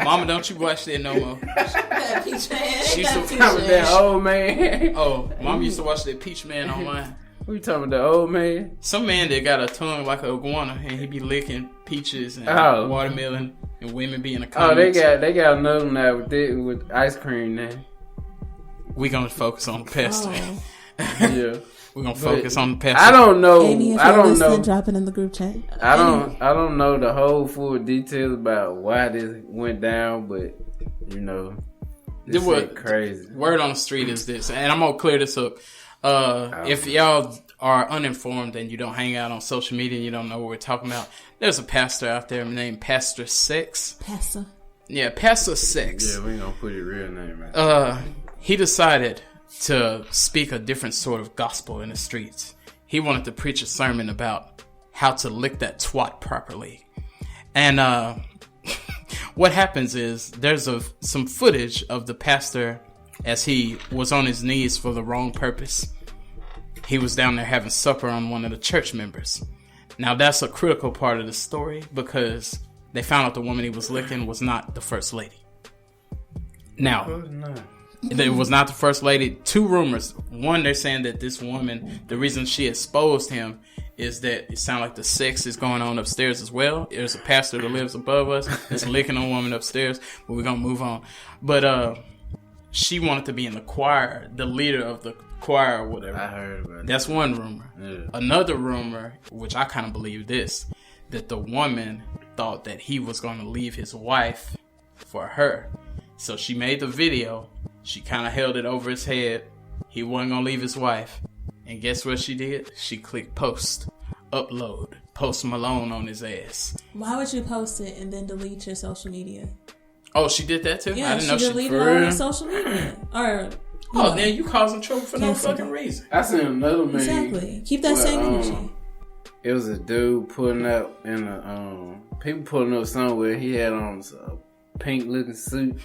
Mama, don't you watch that no more. That peach man. She used to that old man. Oh, Mama used to watch that peach man online. What you talking about, the old man? Some man that got a tongue like a iguana and he be licking peaches and watermelon and women be in the comments. Oh, they got another one now with ice cream now. We gonna focus on the pastor. Oh. Yeah. We're gonna focus on the pastor. I don't know. Amy, if I you're don't listening, know. drop it in the group chat. I don't know the whole full details about why this went down, but you know, this is crazy. Word on the street is this, and I'm gonna clear this up. If y'all are uninformed and you don't hang out on social media and you don't know what we're talking about, there's a pastor out there named Pastor Sex. Pastor. Yeah, Pastor Sex. Yeah, we ain't gonna put your real name right. He decided to speak a different sort of gospel in the streets. He wanted to preach a sermon about how to lick that twat properly. And what happens is there's some footage of the pastor as he was on his knees for the wrong purpose. He was down there having supper on one of the church members. Now that's a critical part of the story because they found out the woman he was licking was not the first lady. Now, it was not the first lady. Two rumors. One, they're saying that this woman, the reason she exposed him is that it sounded like the sex is going on upstairs as well. There's a pastor that lives above us that's licking a woman upstairs, but we're going to move on. But she wanted to be in the choir, the leader of the choir or whatever. I heard about that. That's one rumor. Yeah. Another rumor, which I kind of believe this, that the woman thought that he was going to leave his wife for her. So she made the video. She kind of held it over his head. He wasn't going to leave his wife. And guess what she did? She clicked post, upload, Post Malone on his ass. Why would you post it and then delete your social media? Oh, she did that too? Yeah, I didn't know she deleted all her social media. Or, then you causing trouble for no fucking reason. I seen another meme. Exactly. Keep that same energy. It was a dude pulling up in a people pulling up somewhere. He had on a pink looking suit,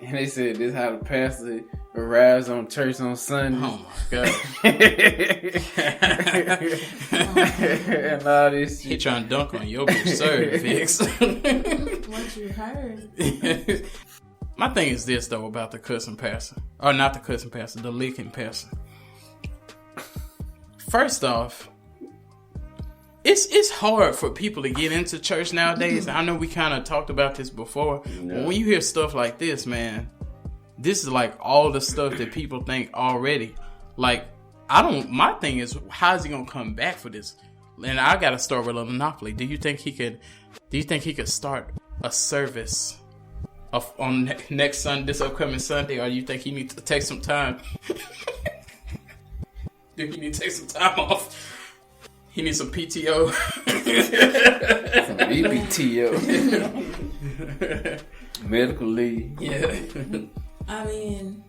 and they said this how the pastor arrives on church on Sunday. Oh my god! And all this shit. He trying to dunk on your bitch, sir, Fix. What you heard? My thing is this though about the cussing pastor, or not the cussing pastor, the licking pastor. First off, it's hard for people to get into church nowadays. I know we kind of talked about this before. Yeah. But when you hear stuff like this, man, this is like all the stuff that people think already. Like, my thing is, how is he gonna come back for this? And I gotta start with Lynneopoly. Do you think he could start a service on next Sunday, this upcoming Sunday, or do you think he needs to take some time? Do he need to take some time off? He needs some PTO. Some EPTO. Medical leave. Yeah. I mean,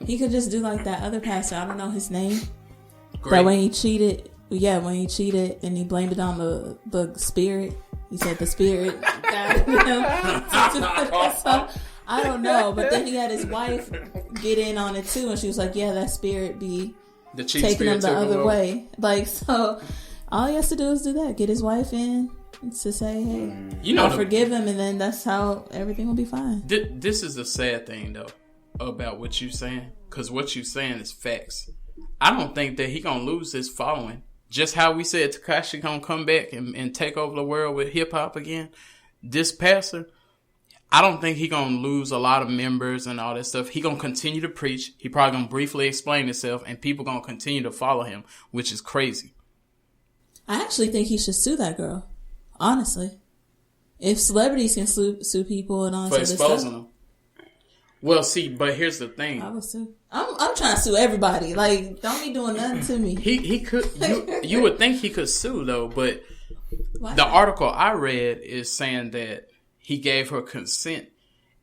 he could just do like that other pastor. I don't know his name. Great. That when he cheated, when he cheated and he blamed it on the spirit. He said the spirit got him. So, I don't know. But then he had his wife get in on it too. And she was like, yeah, that spirit be taking him the other way. Like, so all he has to do is do that. Get his wife in to say, hey, I'll forgive him. And then that's how everything will be fine. This is the sad thing, though, about what you're saying. Because what you're saying is facts. I don't think that he going to lose his following. Just how we said Tekashi going to come back and take over the world with hip-hop again. This pastor, I don't think he going to lose a lot of members and all that stuff. He going to continue to preach. He probably going to briefly explain himself. And people going to continue to follow him, which is crazy. I actually think he should sue that girl. Honestly. If celebrities can sue people and all for that stuff. For exposing them. Well, see, but here's the thing. I would sue. I'm trying to sue everybody. Like, don't be doing nothing to me. He could. You would think he could sue though, but Why? The article I read is saying that he gave her consent,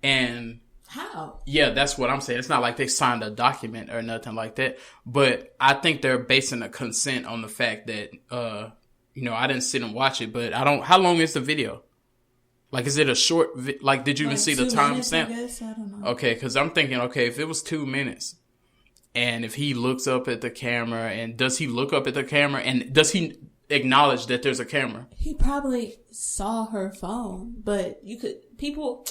and how? Yeah, that's what I'm saying. It's not like they signed a document or nothing like that, but I think they're basing the consent on the fact that I didn't sit and watch it, but I don't. How long is the video? Like, is it a short? Like, did you even see the timestamp? I don't know. Okay, because I'm thinking, okay, if it was 2 minutes, and if he looks up at the camera, and does he look up at the camera, and does he acknowledge that there's a camera? He probably saw her phone, but people.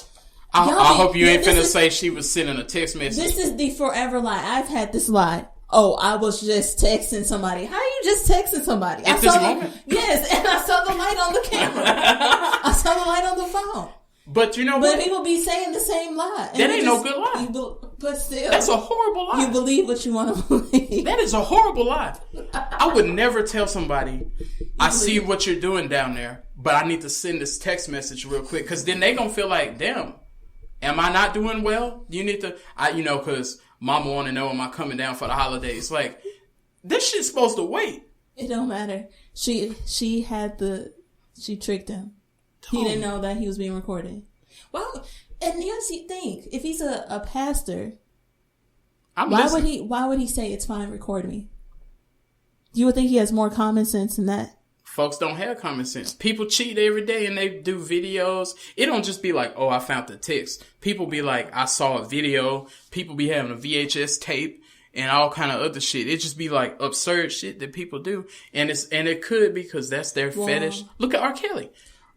I hope you ain't finna say she was sending a text message. This is the forever lie. I've had this lie. Oh, I was just texting somebody. How are you just texting somebody? At this moment? Yes, and I saw the light on the camera. I saw the light on the phone. But you know what? But people be saying the same lie. That ain't no good lie. But still. That's a horrible lie. You believe what you want to believe. That is a horrible lie. I would never tell somebody, I see what you're doing down there, but I need to send this text message real quick. Because then they going to feel like, damn, am I not doing well? You need to, because mama want to know, am I coming down for the holidays? Like, this shit's supposed to wait. It don't matter. She tricked him. He didn't know that he was being recorded. Well, and yes, you think if he's a pastor, why would he say it's fine, record me? You would think he has more common sense than that. Folks don't have common sense. People cheat every day and they do videos. It don't just be like, oh, I found the text. People be like, I saw a video. People be having a VHS tape and all kind of other shit. It just be like absurd shit that people do. And it could be because that's their fetish. Look at R. Kelly.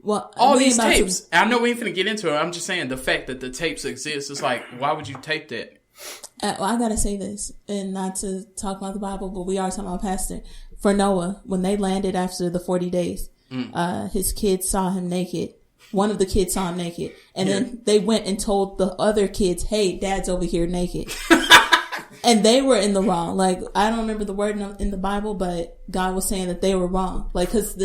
Well, all these tapes. I know we ain't finna get into it. I'm just saying the fact that the tapes exist. It's like, why would you tape that? Well, I gotta say this, and not to talk about the Bible, but we are talking about pastor. For Noah, when they landed after the 40 days, his kids saw him naked. One of the kids saw him naked. And then they went and told the other kids, hey, dad's over here naked. And they were in the wrong. Like, I don't remember the word in the Bible, but God was saying that they were wrong. Like, cause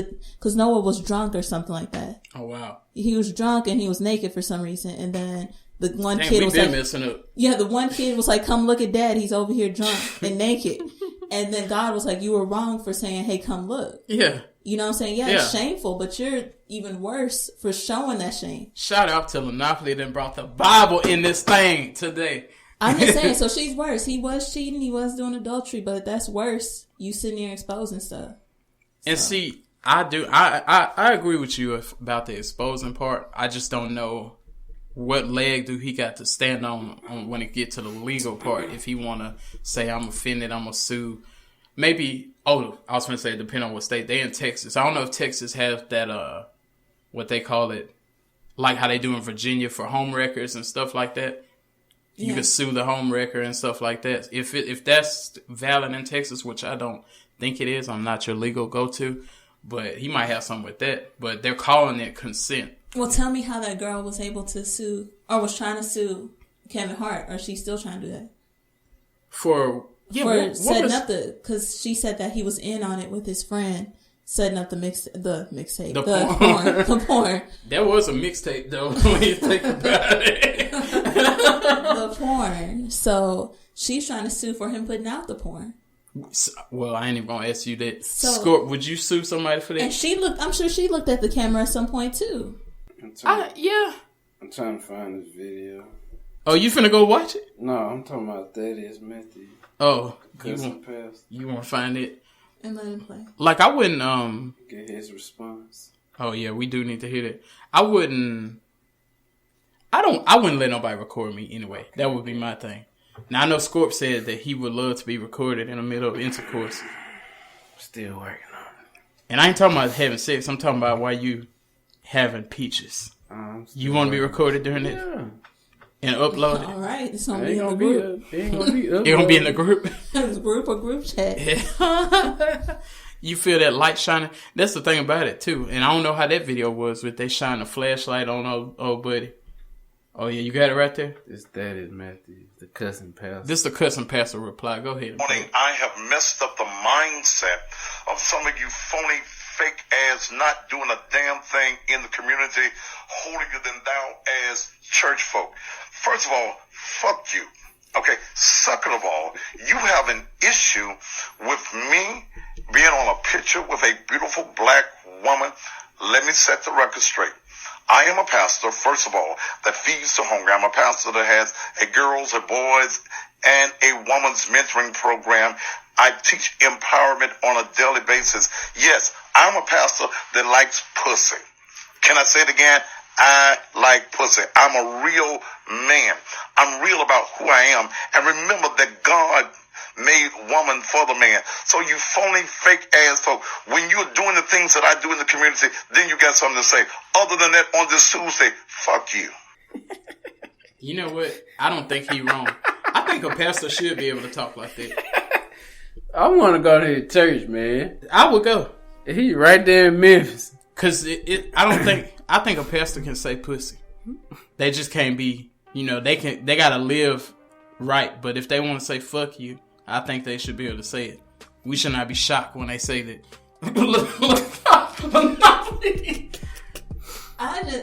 Noah was drunk or something like that. Oh, wow. He was drunk and he was naked for some reason. And then the one kid was like, messing up. Yeah, the one kid was like, come look at dad. He's over here drunk and naked. And then God was like, you were wrong for saying, hey, come look. Yeah. You know what I'm saying? Yeah, it's shameful, but you're even worse for showing that shame. Shout out to Lynneopoly that brought the Bible in this thing today. I'm just saying, so she's worse. He was cheating, he was doing adultery, but that's worse. You sitting there exposing stuff. And see, I agree with you about the exposing part. I just don't know what leg do he got to stand on when it get to the legal part. If he want to say, I'm offended, I'm going to sue. Maybe, I was going to say, depending on what state. They in Texas. I don't know if Texas has that, what they call it, like how they do in Virginia for home records and stuff like that. You can sue the home wrecker and stuff like that. If that's valid in Texas, which I don't think it is, I'm not your legal go-to, but he might have something with that. But they're calling it consent. Well, tell me how that girl was able to sue, or was trying to sue Kevin Hart, or she's still trying to do that? For setting up because she said that he was in on it with his friend. Setting up the mixtape, the porn. There was a mixtape though when you think about it. The porn. So she's trying to sue for him putting out the porn. Well, I ain't even gonna ask you that. Scorp, would you sue somebody for that? And I'm sure she looked at the camera at some point too. I'm trying to find this video. Oh, you finna go watch it? No, I'm talking about Thaddeus Matthew. Oh, you want to find it? And let him play. Like, I wouldn't get his response. Oh yeah, we do need to hear that. I wouldn't let nobody record me anyway. That would be my thing. Now I know Scorp said that he would love to be recorded in the middle of intercourse. Still working on it. And I ain't talking about having sex, I'm talking about while you having peaches. You want to be recorded during it? Yeah. And upload it. All right, it's gonna be in the group. It ain't gonna be in the group. Group or group chat. Yeah. You feel that light shining. That's the thing about it too. And I don't know how that video was, but they shine a flashlight on old buddy. Oh yeah, you got it right there. It's Thaddeus Matthew, the cussing pastor. This is the cussing pastor reply. Go ahead. I have messed up the mindset of some of you phony, fake ass, not doing a damn thing in the community, holier than thou as church folk. First of all, fuck you. Okay. Second of all, you have an issue with me being on a picture with a beautiful black woman. Let me set the record straight. I am a pastor, first of all, that feeds the hungry. I'm a pastor that has a girls, a boys, and a woman's mentoring program. I teach empowerment on a daily basis. Yes, I'm a pastor that likes pussy. Can I say it again? I like pussy. I'm a real man. I'm real about who I am. And remember that God made woman for the man. So you phony, fake ass folk, when you're doing the things that I do in the community, then you got something to say. Other than that, on this Tuesday, fuck you. You know what? I don't think he wrong. I think a pastor should be able to talk like that. I want to go to his church, man. I would go. He right there in Memphis. Cause I think a pastor can say pussy. They just can't be, they gotta live right. But if they want to say fuck you, I think they should be able to say it. We should not be shocked when they say that.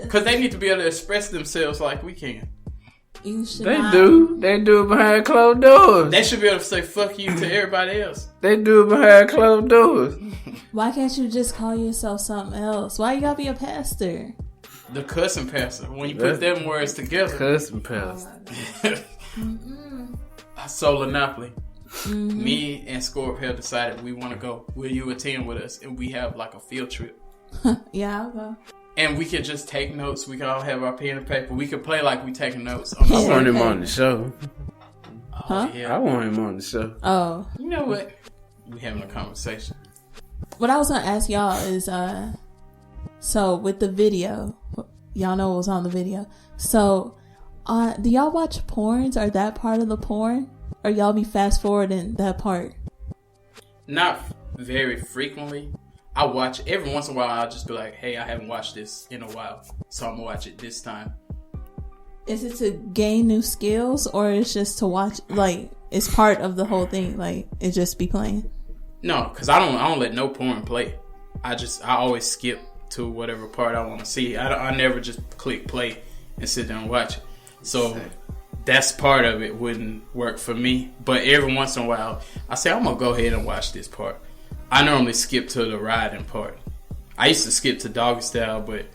Cause they need to be able to express themselves like we can. They do it behind closed doors. They should be able to say fuck you to everybody else. They do it behind closed doors. Why can't you just call yourself something else? Why you gotta be a pastor? The cussing pastor. When you put them words together. Cussing pastor. So Lynneopoly, me and Scorp have decided we want to go. Will you attend with us? And we have like a field trip. Yeah, I'll go. And we could just take notes. We could all have our pen and paper. We could play like we taking notes. I want him on the show. Huh? Yeah. I want him on the show. Oh. You know what? We having a conversation. What I was gonna ask y'all is, so with the video, y'all know what was on the video. So, do y'all watch porns? Or that part of the porn? Or y'all be fast forwarding that part? Not very frequently. I watch every once in a while. I'll just be like, "Hey, I haven't watched this in a while, so I'm gonna watch it this time." Is it to gain new skills, or it's just to watch? Like, it's part of the whole thing. Like, it just be playing. No, because I don't let no porn play. I always skip to whatever part I want to see. I never just click play and sit down and watch it. So that's part of it wouldn't work for me. But every once in a while, I say I'm gonna go ahead and watch this part. I normally skip to the riding part. I used to skip to doggy style, but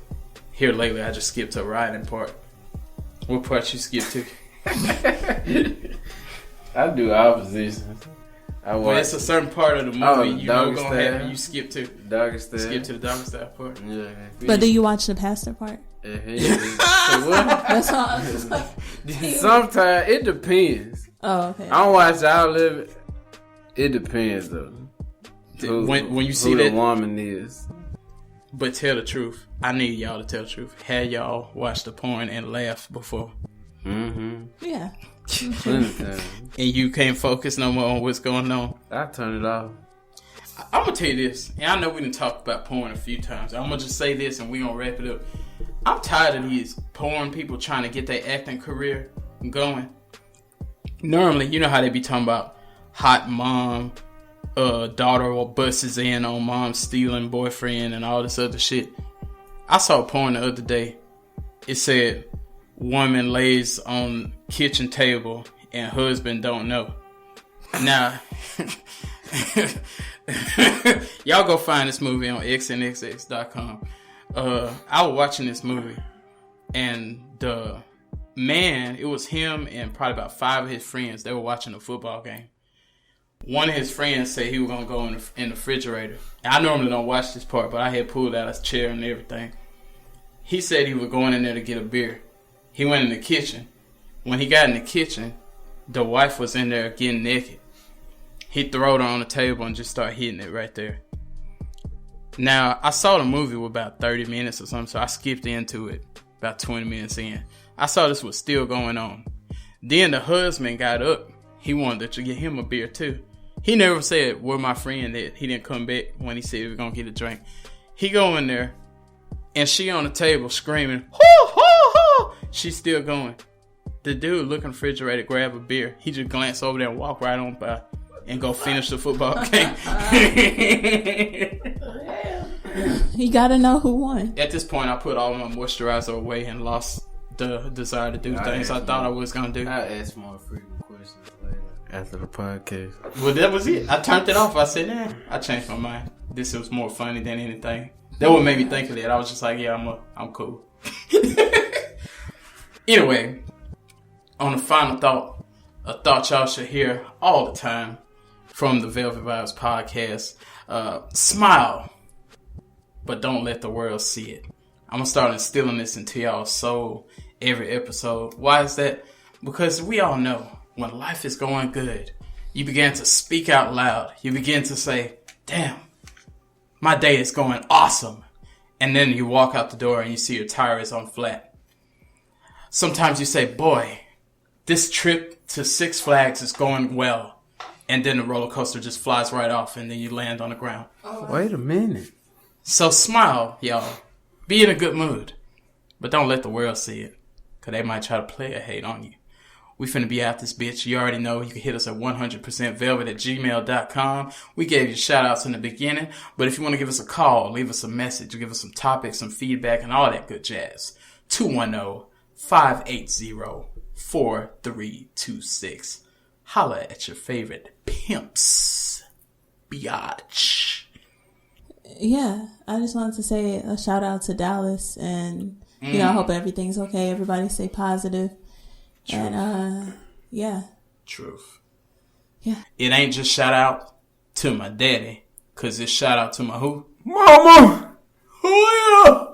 here lately I just skip to the riding part. What part you skip to? I do oppositions. But it's a certain part of the movie you know gonna happen. You skip to doggy style. Skip to the doggy style part. Yeah. But do you watch the pastor part? That's all. Sometimes it depends. Oh, okay. I don't watch all of it. It depends though. When you see who that the woman is. But tell the truth. I need y'all to tell the truth. Had y'all watched the porn and laughed before? Mm-hmm. Yeah. And you can't focus no more on what's going on. I turn it off. I'm gonna tell you this, and I know we done talked about porn a few times. I'm gonna just say this, and we gonna wrap it up. I'm tired of these porn people trying to get their acting career going. Normally, you know how they be talking about hot mom, daughter or buses in on mom stealing boyfriend and all this other shit. I saw porn the other day. It said woman lays on kitchen table and husband don't know. Now, y'all go find this movie on xnxx.com. I was watching this movie and the man, it was him and probably about 5 of his friends. They were watching a football game. One of his friends said he was going to go in the refrigerator. I normally don't watch this part, but I had pulled out his chair and everything. He said he was going in there to get a beer. He went in the kitchen. When he got in the kitchen, the wife was in there getting naked. He threw her on the table and just started hitting it right there. Now, I saw the movie with about 30 minutes or something, so I skipped into it about 20 minutes in. I saw this was still going on. Then the husband got up. He wanted to get him a beer too. He never said, where my friend at? He didn't come back when he said he was going to get a drink. He go in there, and she on the table screaming, hoo, hoo, hoo. She's still going. The dude look in the refrigerator, grab a beer. He just glanced over there and walk right on by and go finish the football game. You got to know who won. At this point, I put all my moisturizer away and lost the desire to do things I thought I was going to do. I'll ask more frequent questions later after the podcast. Well, that was it. I turned it off. I said, nah, I changed my mind. This was more funny than anything. That what made me think of that. I was just like, yeah, I'm cool. Anyway, on a final thought, a thought y'all should hear all the time from the Velvet Vibes podcast. Smile, but don't let the world see it. I'm going to start instilling this into y'all's soul every episode. Why is that? Because we all know when life is going good, you begin to speak out loud. You begin to say, damn, my day is going awesome. And then you walk out the door and you see your tire is on flat. Sometimes you say, boy, this trip to Six Flags is going well. And then the roller coaster just flies right off and then you land on the ground. Wait a minute. So smile, y'all. Be in a good mood. But don't let the world see it. Because they might try to play a hate on you. We finna be out this bitch. You already know. You can hit us at 100%velvet@gmail.com. We gave you shout outs in the beginning. But if you want to give us a call, leave us a message, give us some topics, some feedback, and all that good jazz. 210-580-4326. Holla at your favorite pimps. Biatch. Yeah, I just wanted to say a shout out to Dallas, and I hope everything's okay. Everybody stay positive. Truth. And yeah. Truth. Yeah. It ain't just shout out to my daddy, cause it's shout out to my who? Mama! Oh yeah!